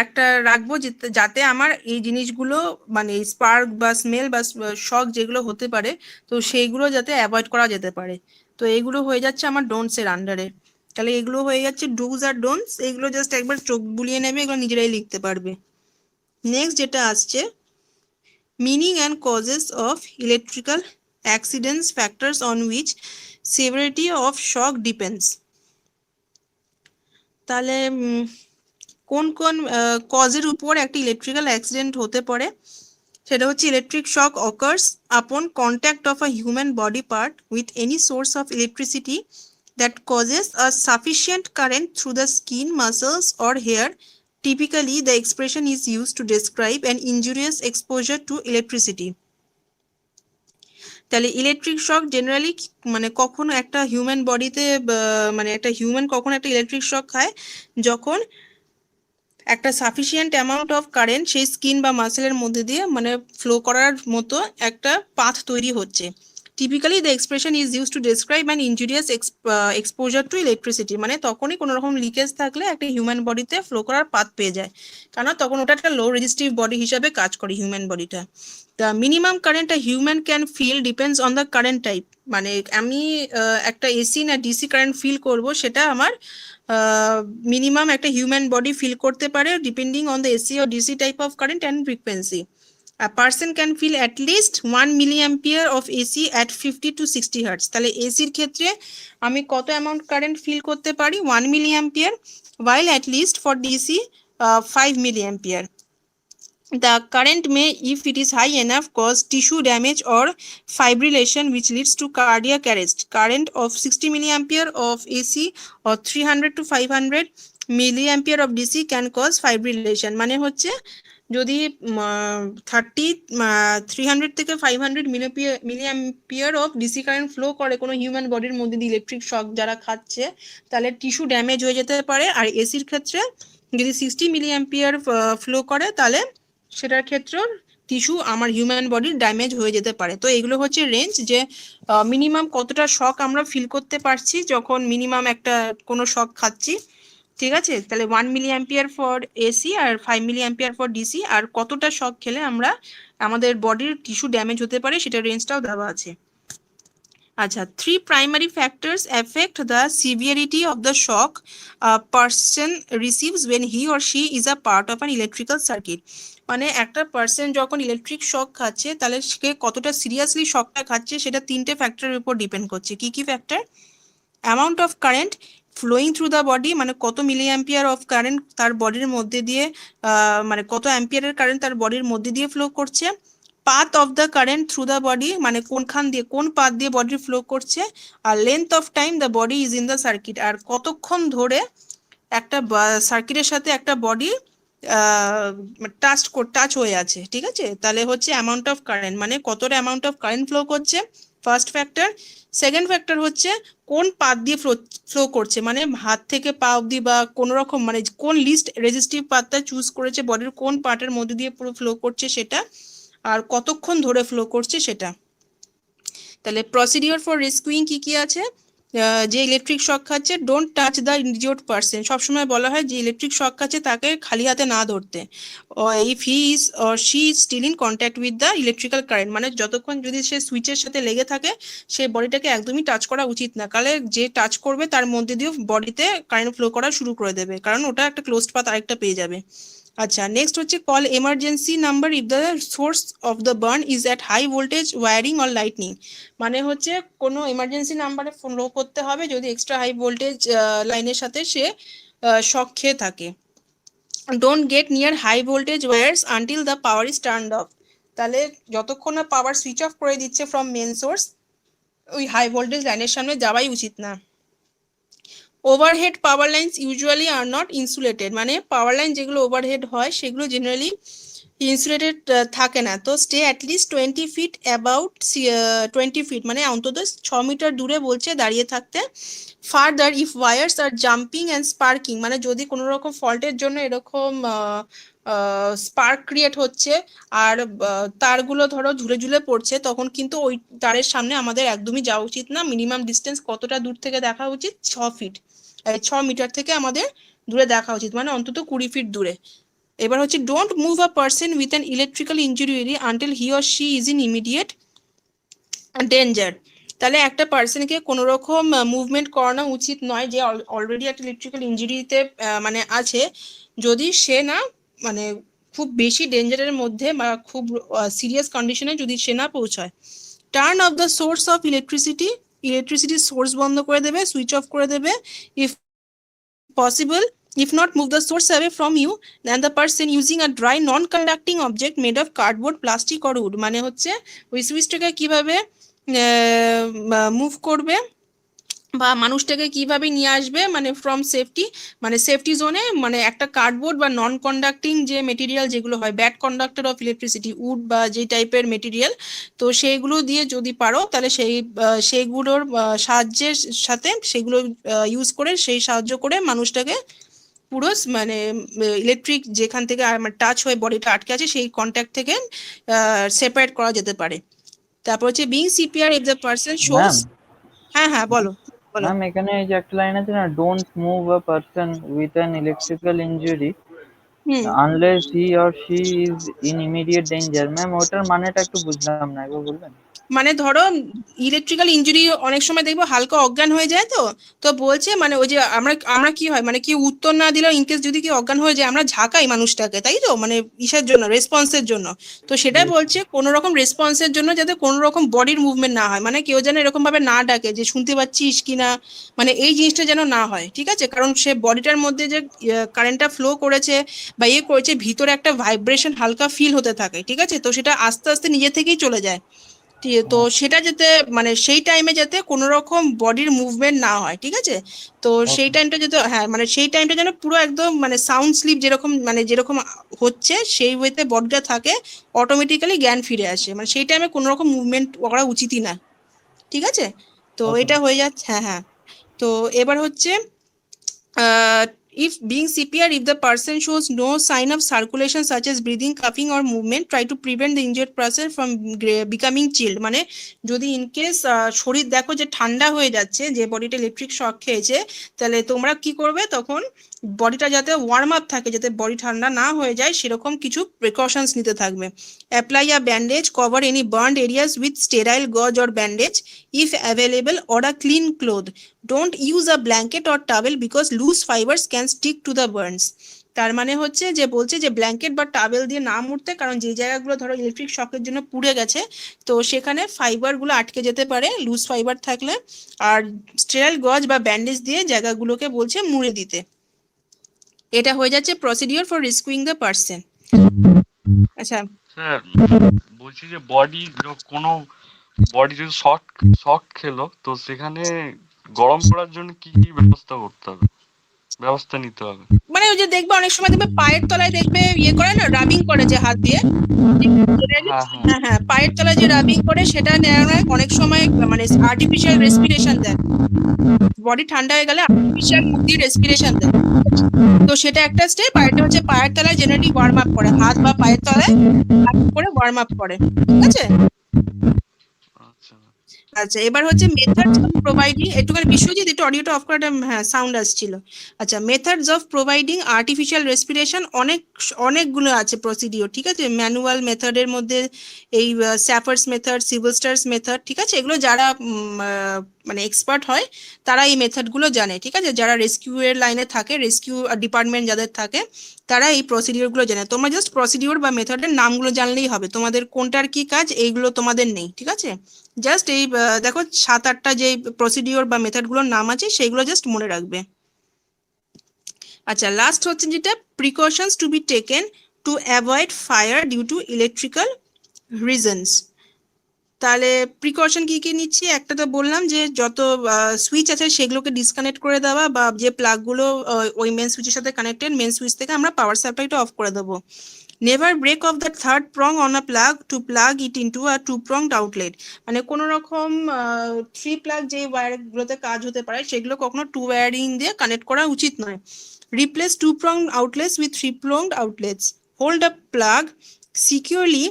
Speaker 5: একটা রাখবো যাতে আমার এই জিনিসগুলো মানে স্পার্ক বা স্মেল বা শক যেগুলো হতে পারে তো সেইগুলো যাতে অ্যাভয়েড করা যেতে পারে। তো এগুলো হয়ে যাচ্ছে আমার ডোন্টস এর আন্ডারে। তাহলে এগুলো হয়ে যাচ্ছে ডুজ আর ডোন্টস, এগুলো জাস্ট একবার চোখ বুলিয়ে নেবে, এগুলো নিজেরাই লিখতে পারবে। নেক্সট যেটা আসছে, meaning and causes of electrical accidents, factors on which severity of shock depends. তাহলে কোন কোন কজের উপর একটা ইলেকট্রিক্যাল অ্যাক্সিডেন্ট হতে পারে সেটা হচ্ছে electric shock occurs upon contact of a human body part with any source of electricity that causes a sufficient current through the skin, muscles or hair. Typically, the expression is used to describe an injurious exposure to electricity. তাহলে electric shock generally মানে কখনো একটা human বডিতে মানে একটা human কখনো একটা electric shock খায় যখন একটা সাফিসিয়েন্ট অ্যামাউন্ট অফ কারেন্ট সেই স্কিন বা মাসেলের মধ্যে দিয়ে মানে ফ্লো করার মতো একটা পাথ তৈরি হচ্ছে। Typically the expression is use to describe an injurious exposure two electricity, মানে তখনই কোনো রকম লিকেজ থাকলে একটা হিউম্যান বডিতে ফ্লো করার পাথ পেয়ে যায়, কারণ তখন ওটা একটা লো রেজিস্টিভ বডি হিসাবে কাজ করে হিউম্যান বডিটা। The minimum current a human can feel depends on the current type, মানে আমি একটা এসি না ডিসি কারেন্ট ফিল করব সেটা আমার মিনিমাম একটা হিউম্যান বডি ফিল করতে পারে depending on the AC or DC type of current and frequency. A person can feel at least 1 milliampere of AC at 50 to 60 hertz. তাহলে এসির ক্ষেত্রে আমি কত অ্যামাউন্ট কারেন্ট ফিল করতে পারি 1 milliampere, while at least for DC 5 milliampere. The current may, if it is high enough, cause tissue damage or fibrillation, which leads to cardiac arrest. Current of 60 milliampere of AC or 300 to 500 milliampere of DC can cause fibrillation. মানে হচ্ছে যদি 300 থেকে 500 milliampere of DC current flow করে কোনো human বডির মধ্যে দিয়ে electric shock যারা খাচ্ছে, তাহলে টিস্যু ড্যামেজ হয়ে যেতে পারে। আর এসির ক্ষেত্রে যদি 60 মিলিয়াম্পিয়ার ফ্লো করে, তাহলে সেটার ক্ষেত্রেও টিস্যু আমার হিউম্যান বডির ড্যামেজ হয়ে যেতে পারে। তো এগুলো হচ্ছে রেঞ্জ, যে মিনিমাম কতটা শক আমরা ফিল করতে পারছি যখন মিনিমাম একটা কোনো শক খাচ্ছি। ঠিক আছে, তাহলে 1 মিলিঅ্যাম্পিয়ার ফর এসি আর 5 মিলিঅ্যাম্পিয়ার ফর ডিসি, আর কতটা শক খেলে আমরা আমাদের বডির টিস্যু ড্যামেজ হতে পারে সেটা রেঞ্জটাও দেওয়া আছে। আচ্ছা, 3 primary factors affect the severity of the shock a person receives when he or she is a part of an electrical circuit. মানে একটা পার্সন যখন ইলেকট্রিক শক খাচ্ছে, তাহলে সে কতটা সিরিয়াসলি শকটা খাচ্ছে সেটা 3টে ফ্যাক্টরের উপর ডিপেন্ড করছে। কি কি factor? Amount of current flowing through the body, মানে কত মিলিঅ্যাম্পিয়ার অফ কারেন্ট তার বডির মধ্যে দিয়ে, মানে কত অ্যাম্পিয়ারের কারেন্ট তার বডির মধ্যে দিয়ে ফ্লো করছে। Path of the current through the body, মানে কোনখান দিয়ে, কোন পাথ দিয়ে বডি ফ্লো করছে। আর length of time the body is in the circuit, আর কতক্ষণ ধরে একটা সার্কিটের সাথে একটা বডি টাচ হয়ে আছে। ঠিক আছে, তাহলে হচ্ছে অ্যামাউন্ট অফ কারেন্ট, মানে কতটা অ্যামাউন্ট অফ কারেন্ট ফ্লো করছে, ফার্স্ট ফ্যাক্টর। সেকেন্ড ফ্যাক্টর হচ্ছে কোন পাথ দিয়ে ফ্লো করছে, মানে হাত থেকে পা অব্দি বা কোনো রকম, মানে কোন লিস্ট রেজিস্টিভ পাথটা চুজ করেছে, বডির কোন পার্টের মধ্যে দিয়ে পুরো ফ্লো করছে সেটা, আর কতক্ষণ ধরে ফ্লো করছে সেটা। তাহলে প্রসিডিওর ফর রেস্কিউইং কি কি আছে? যে ইলেকট্রিক শক খাচ্ছে, don't touch the injured person, সবসময় বলা হয় যে ইলেকট্রিক শক খাচ্ছে তাকে খালি হাতে না ধরতে। If he is or she is still in contact with the electrical current, মানে যতক্ষণ যদি সে সুইচের সাথে লেগে থাকে, সেই বডিটাকে একদমই টাচ করা উচিত না, কারণ যে টাচ করবে তার মধ্যে দিয়ে বডিতে কারেন্ট ফ্লো করা শুরু করে দেবে, কারণ ওটা একটা ক্লোজড পাথ আরেকটা পেয়ে যাবে। আচ্ছা, নেক্সট হচ্ছে call emergency number if the source of the burn is at high voltage wiring or lightning, মানে হচ্ছে কোনো এমার্জেন্সি নাম্বারে ফোন করতে হবে যদি এক্সট্রা হাই ভোল্টেজ লাইনের সাথে সে শক খেয়ে থাকে। Don't get near high voltage wires until the power is turned off, তাহলে যতক্ষণ না পাওয়ার সুইচ অফ করে দিচ্ছে ফ্রম মেন সোর্স, ওই হাই ভোল্টেজ লাইনের সামনে যাওয়াই উচিত না। Overhead power lines usually are not insulated, মানে পাওয়ার লাইন যেগুলো ওভারহেড হয় সেগুলো জেনারেলি ইনসুলেটেড থাকে না। তো stay at least 20 feet about 20 feet, মানে অন্তত 6 মিটার দূরে বলছে দাঁড়িয়ে থাকতে। Further if wires are jumping and sparking, মানে যদি কোনো রকম ফল্টের জন্য এরকম স্পার্ক ক্রিয়েট হচ্ছে আর তারগুলো ধরো ঝুলে ঝুলে পড়ছে, তখন কিন্তু ওই তারের সামনে আমাদের একদমই যাওয়া উচিত না। মিনিমাম ডিস্টেন্স কতটা দূর থেকে দেখা উচিত? 6 ফিট, 6 মিটার থেকে আমাদের দূরে দেখা উচিত, মানে অন্তত 20 ফিট দূরে। এবার হচ্ছে don't move a person with an electrical injury until he or she is in immediate danger, তাহলে একটা পার্সনকে কোনো রকম মুভমেন্ট করানো উচিত নয় যে অলরেডি একটা ইলেকট্রিক্যাল ইনজুরিতে মানে আছে, যদি সে না মানে খুব বেশি ডেঞ্জারের মধ্যে বা খুব সিরিয়াস কন্ডিশনে যদি সে না পৌঁছায়। Turn off the source of ইলেকট্রিসিটির সোর্স বন্ধ করে দেবে, সুইচ অফ করে দেবে if possible. If not, move the source away from you and the person using a dry non-conducting object made of cardboard, plastic or wood, মানে হচ্ছে ওই সুইচটাকে কিভাবে মুভ করবে বা মানুষটাকে কিভাবে নিয়ে আসবে, মানে ফ্রম সেফটি, মানে সেফটি জোনে, মানে একটা কার্ডবোর্ড বা নন কন্ডাক্টিং যে মেটেরিয়াল যেগুলো হয়, bad conductor of electricity, wood বা যে টাইপের মেটেরিয়াল, তো সেইগুলো দিয়ে যদি পারো তাহলে সেইগুলোর সাহায্যের সাথে সেগুলো ইউজ করে সাহায্য করে মানুষটাকে পুরো মানে ইলেকট্রিক যেখান থেকে টাচ হয়ে বডিটা আটকে আছে সেই কন্ট্যাক্ট থেকে সেপারেট করা যেতে পারে। তারপর হচ্ছে being CPR if the person shows. হ্যাঁ বলো।
Speaker 2: ম্যাম এখানে এই যে একটা লাইন আছে না, don't move a person with an electrical injury unless he or she is in immediate danger, ma'am ওটার মানেটা একটু বুঝলাম না, একবার বলবেন?
Speaker 5: মানে ধরো ইলেকট্রিক্যাল ইনজুরি অনেক সময় দেখবো হালকা অজ্ঞান হয়ে যায়, তো তো বলছে মানে ওই যে আমরা আমরা কি হয় মানে কি উত্তর না দিলেও ইনকেস যদি কি অজ্ঞান হয়ে যায় আমরা ঝাঁকাই মানুষটাকে, তাই তো, মানে ইসের জন্য, রেসপন্সের জন্য। তো সেটাই বলছে কোনো রকম রেসপন্সের জন্য যাতে কোনো রকম বডির মুভমেন্ট না হয়, মানে কেউ যেন এরকম ভাবে না ডাকে যে শুনতে পাচ্ছিস কিনা, মানে এই জিনিসটা যেন না হয়, ঠিক আছে? কারণ সে বডিটার মধ্যে যে কারেন্টটা ফ্লো করেছে বা ইয়ে করেছে, ভিতরে একটা ভাইব্রেশন হালকা ফিল হতে থাকে, ঠিক আছে? তো সেটা আস্তে আস্তে নিজে থেকেই চলে যায়। তো সেটা যাতে মানে সেই টাইমে যাতে কোনো রকম বডির মুভমেন্ট না হয়, ঠিক আছে? তো সেই টাইমটা যাতে, হ্যাঁ মানে সেই টাইমটা যেন পুরো একদম মানে সাউন্ড স্লিপ যেরকম মানে যেরকম হচ্ছে সেই ওয়েতে বডিটা থাকে, অটোমেটিক্যালি জ্ঞান ফিরে আসে, মানে সেই টাইমে কোনো রকম মুভমেন্ট করা উচিতই না, ঠিক আছে? তো এটা হয়ে যাচ্ছে, হ্যাঁ হ্যাঁ। তো এবার হচ্ছে if being CPR, if the person shows no sign of circulation such as breathing, coughing or movement, try to prevent the injured person from becoming chilled. মানে যদি ইন কেস শরীর দেখো যে ঠান্ডা হয়ে যাচ্ছে, যে বডিটা ইলেকট্রিক শক খেয়েছে, তাহলে তোমরা কি করবে তখন, বডিটা যাতে ওয়ার্ম আপ থাকে, যাতে বডি ঠান্ডা না হয়ে যায় সেরকম কিছু প্রিকশনস নিতে থাকবে। Apply a bandage, cover any burned areas with sterile gauze or bandage if available, or a clean cloth. Don't use a blanket or towel because loose fibers can stick to the burns. তার মানে হচ্ছে যে বলছে যে blanket বা towel দিয়ে না মুড়তে, কারণ যে জায়গাগুলো ধরো ইলেকট্রিক শকের জন্য পুড়ে গেছে তো সেখানে ফাইবার গুলো আটকে যেতে পারে লুজ ফাইবার থাকলে, আর স্টেরাইল গজ বা ব্যান্ডেজ দিয়ে জায়গাগুলোকে বলছে মুড়ে দিতে। এটা হয়ে যাচ্ছে প্রসিডিওর ফর রেস্কিউইং দ্য পারসন। আচ্ছা
Speaker 4: স্যার বলছি যে কোনো বডি যদি শক খেলো তো সেখানে গরম করার জন্য কি কি ব্যবস্থা নিতে হবে?
Speaker 5: মানে ওই যে দেখবে অনেক সময় দেখবে পায়ের তলায় দেখবে ইয়ে করে না, রাবিং করে যে হাত দিয়ে, হ্যাঁ হ্যাঁ পায়ের তলায় যে রাবিং করে সেটা অনেক সময় মানে আর্টিফিশিয়াল রেসপিরেশন দেয়, বডি ঠান্ডা হয়ে গেলে আর্টিফিশিয়াল মুখ দিয়ে রেসপিরেশন দেয়। তো সেটা একটা স্টেপ, আর এটা হচ্ছে পায়ের তলায় জেনারেলি ওয়ার্ম আপ করে, হাত বা পায়ের তলায় করে ওয়ার্ম আপ করে, ঠিক আছে? আচ্ছা এবার হচ্ছে মেথডস অফ প্রোভাইডিং, একটুখানি বিশ্বজিৎ একটু অডিওটা অফ করাটা, হ্যাঁ সাউন্ড আসছিল। আচ্ছা methods of providing artificial respiration অনেকগুলো আছে প্রসিডিওর, ঠিক আছে? ম্যানুয়াল মেথডের মধ্যে এই স্যাফার্স মেথড, সিভিলস্টার্স মেথড, ঠিক আছে? এগুলো যারা মানে এক্সপার্ট হয় তারা এই মেথডগুলো জানে, ঠিক আছে? যারা রেস্কিউ এর লাইনে থাকে, রেস্কিউ ডিপার্টমেন্ট যাদের থাকে তারা এই প্রসিডিওরগুলো জানে। তোমরা জাস্ট প্রসিডিওর বা মেথডের নামগুলো জানলেই হবে, তোমাদের কোনটার কি কাজ এইগুলো তোমাদের নেই, ঠিক আছে? জাস্ট এই দেখো 7-8টা যে প্রসিডিওর বা মেথডগুলোর নাম আছে সেইগুলো জাস্ট মনে রাখবে। আচ্ছা লাস্ট হচ্ছে যেটা precautions to be taken to avoid fire due to electrical reasons. তাহলে প্রিকশন কি কি নিচ্ছি, একটা তো বললাম যে যত সুইচ আছে সেগুলোকে ডিসকানেক্ট করে দেওয়া, বা যে প্লাগগুলো ওই মেন সুইচের সাথে কানেক্টেড, মেন সুইচ থেকে আমরা পাওয়ার সাপ্লাইটা অফ করে দেবো। Never break off the third prong on a plug to plug it into a 2-pronged outlet. মানে কোনো রকম 3 প্লাগ যে ওয়্যারগুলোতে কাজ হতে পারে সেগুলো কখনো 2 ওয়্যারিং দিয়ে কানেক্ট করা উচিত নয়। Replace 2-pronged outlets with 3-pronged outlets. Hold a plug securely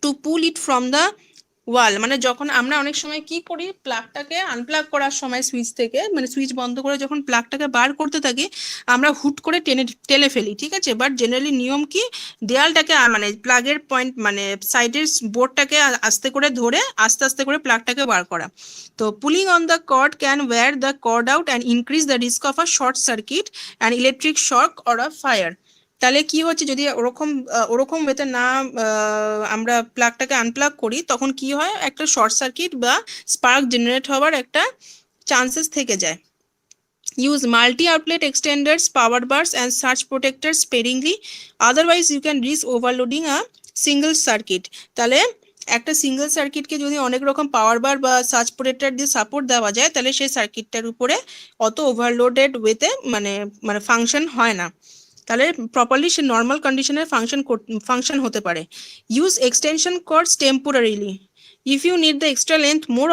Speaker 5: to pull it from the ওয়াল। মানে যখন আমরা অনেক সময় কি করি, প্লাগটাকে আনপ্লাগ করার সময় সুইচ থেকে, মানে সুইচ বন্ধ করে যখন প্লাগটাকে বার করতে থাকি আমরা হুট করে টেলে ফেলি, ঠিক আছে? বাট জেনারেলি নিয়ম কি, দেয়ালটাকে মানে প্লাগের পয়েন্ট মানে সাইডের বোর্ডটাকে আস্তে করে ধরে আস্তে আস্তে করে প্লাগটাকে বার করা। তো pulling on the cord can wear the cord out and increase the risk of a short circuit and electric shock or a fire. তাহলে কি হচ্ছে, যদি ওরকম ওয়েতে না আমরা প্লাগটাকে আনপ্লাগ করি তখন কি হয়, একটা শর্ট সার্কিট বা স্পার্ক জেনারেট হওয়ার একটা চান্সেস থেকে যায়। Use multi-outlet extenders, power bars and surge protectors sparingly. Otherwise, you can risk overloading a single circuit. তাহলে একটা সিঙ্গেল সার্কিটকে যদি অনেক রকম পাওয়ার বার বা সার্জ প্রোটেক্টর দিয়ে সাপোর্ট দেওয়া যায় তাহলে সেই সার্কিটটার উপরে অত ওভারলোডেড ওয়েতে মানে ফাংশন হয় না, তাহলে প্রপারলি সে নর্মাল কন্ডিশনের ফাংশন হতে পারে। Use extension chords temporarily. If you need the extra length more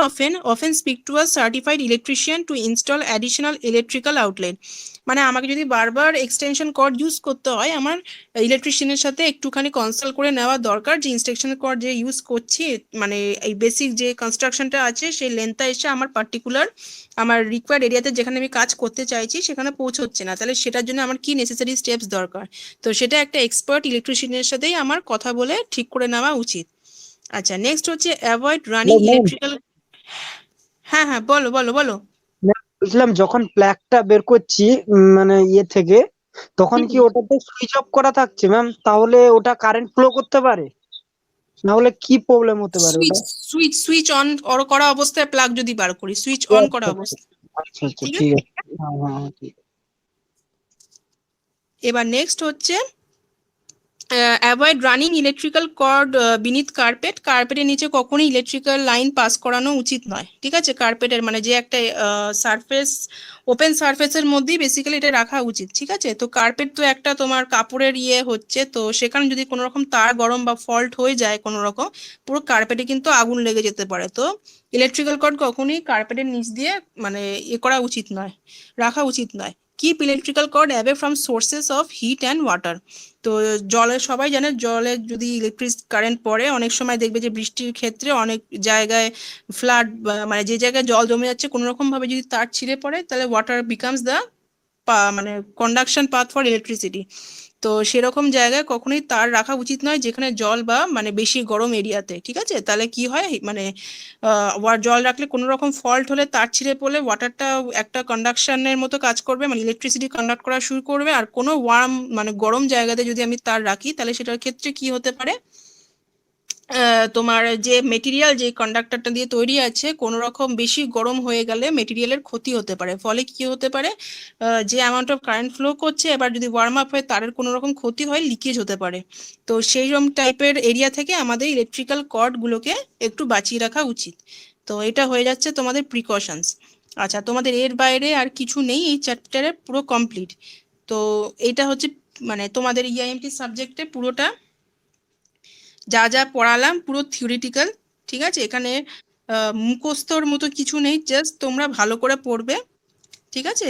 Speaker 5: often speak to a certified electrician to install additional electrical outlet. মানে আমাকে যদি বারবার এক্সটেনশন কর্ড ইউজ করতে হয় আমার ইলেকট্রিশিয়ানের সাথে একটুখানি কনসাল্ট করে নেওয়া দরকার, যে ইনস্ট্রাকশন কর্ড যে ইউজ করছি মানে এই বেসিক যে কনস্ট্রাকশনটা আছে সেই লেন্থটা এসে আমার পার্টিকুলার আমার রিকোয়ার্ড এরিয়াতে যেখানে আমি কাজ করতে চাইছি সেখানে পৌঁছচ্ছে না, তাহলে সেটার জন্য আমার কি নেসেসারি স্টেপস দরকার, তো সেটা একটা এক্সপার্ট ইলেকট্রিশিয়ানের সাথেই আমার কথা বলে ঠিক করে নেওয়া উচিত। আচ্ছা, নেক্সট হচ্ছে অ্যাভয়েড রানিং
Speaker 6: ম্যাম
Speaker 5: ইলেকট্রিক্যাল। হ্যাঁ হ্যাঁ, বলো বলো বলো।
Speaker 6: বুঝলাম, যখন প্লাগটা বের করছি মানে ইয়ে থেকে, তখন কি ওটাতে সুইচ অফ করা থাকছে ম্যাম? তাহলে ওটা কারেন্ট ফ্লো করতে পারে? না হলে কি প্রবলেম হতে পারে
Speaker 5: সুইচ
Speaker 6: ওটা?
Speaker 5: সুইচ সুইচ অন করা অবস্থায় প্লাগ যদি বার করি, সুইচ
Speaker 6: ও
Speaker 5: অন
Speaker 6: আচ্ছা
Speaker 5: করা
Speaker 6: আচ্ছা
Speaker 5: অবস্থায়,
Speaker 6: আচ্ছা আচ্ছা,
Speaker 5: ঠিক
Speaker 6: ঠিক
Speaker 5: আছে।
Speaker 6: আছে। হ্যাঁ হ্যাঁ হ্যাঁ, ঠিক আছে।
Speaker 5: এবার নেক্সট হচ্ছে avoid running electrical cord beneath carpet. কার্পেটের নিচে কখনোই ইলেকট্রিক্যাল লাইন পাস করানো উচিত নয়, ঠিক আছে। কার্পেটের মানে যে একটা সারফেস, ওপেন সারফেসের মধ্যেই বেসিক্যালি এটা রাখা উচিত, ঠিক আছে। তো কার্পেট তো একটা তোমার কাপড়ের ইয়ে হচ্ছে, তো সেখানে যদি কোনো রকম তার গরম বা ফল্ট হয়ে যায় কোনো রকম, পুরো কার্পেটে কিন্তু আগুন লেগে যেতে পারে। তো ইলেকট্রিক্যাল কর্ড কখনোই কার্পেটের নিচ দিয়ে মানে ইয়ে করা উচিত নয়, রাখা উচিত নয়। Keep electrical cord away from sources of heat and water. তো জলের, সবাই জানে জলে যদি ইলেকট্রিক কারেন্ট পড়ে, অনেক সময় দেখবে যে বৃষ্টির ক্ষেত্রে অনেক জায়গায় ফ্লাড, মানে যে জায়গায় জল জমে যাচ্ছে কোনো রকম ভাবে যদি তার ছিঁড়ে পড়ে, তাহলে ওয়াটার বিকামস দ্য মানে কন্ডাকশন পাথ ফর ইলেকট্রিসিটি। তো সেরকম জায়গায় কখনোই তার রাখা উচিত নয় যেখানে জল বা মানে বেশি গরম এরিয়াতে, ঠিক আছে। তাহলে কি হয়, মানে জল রাখলে কোনো রকম ফল্ট হলে তার ছিঁড়ে পড়লে ওয়াটারটা একটা কন্ডাকশনের মতো কাজ করবে, মানে ইলেকট্রিসিটি কন্ডাক্ট করা শুরু করবে। আর কোনো ওয়ার্ম মানে গরম জায়গাতে যদি আমি তার রাখি, তাহলে সেটার ক্ষেত্রে কি হতে পারে, তোমার যে মেটেরিয়াল, যে কন্ডাক্টরটা দিয়ে তৈরি আছে, কোনো রকম বেশি গরম হয়ে গেলে মেটেরিয়ালের ক্ষতি হতে পারে। ফলে কি হতে পারে, যে অ্যামাউন্ট অফ কারেন্ট ফ্লো করছে, এবার যদি ওয়ার্ম আপ হয় তারের কোনো রকম ক্ষতি হয়, লিকেজ হতে পারে। তো সেই রকম টাইপের এরিয়া থেকে আমাদের ইলেকট্রিক্যাল কর্ডগুলোকে একটু বাঁচিয়ে রাখা উচিত। তো এটা হয়ে যাচ্ছে তোমাদের প্রিকশনস। আচ্ছা, তোমাদের এর বাইরে আর কিছু নেই, এই চ্যাপ্টারে পুরো কমপ্লিট। তো এটা হচ্ছে মানে তোমাদের ইআইএমটি সাবজেক্টে পুরোটা যা যা পড়ালাম পুরো থিওরিটিক্যাল, ঠিক আছে। এখানে মুখস্থর মতো কিছু নেই, জাস্ট তোমরা ভালো করে পড়বে, ঠিক আছে।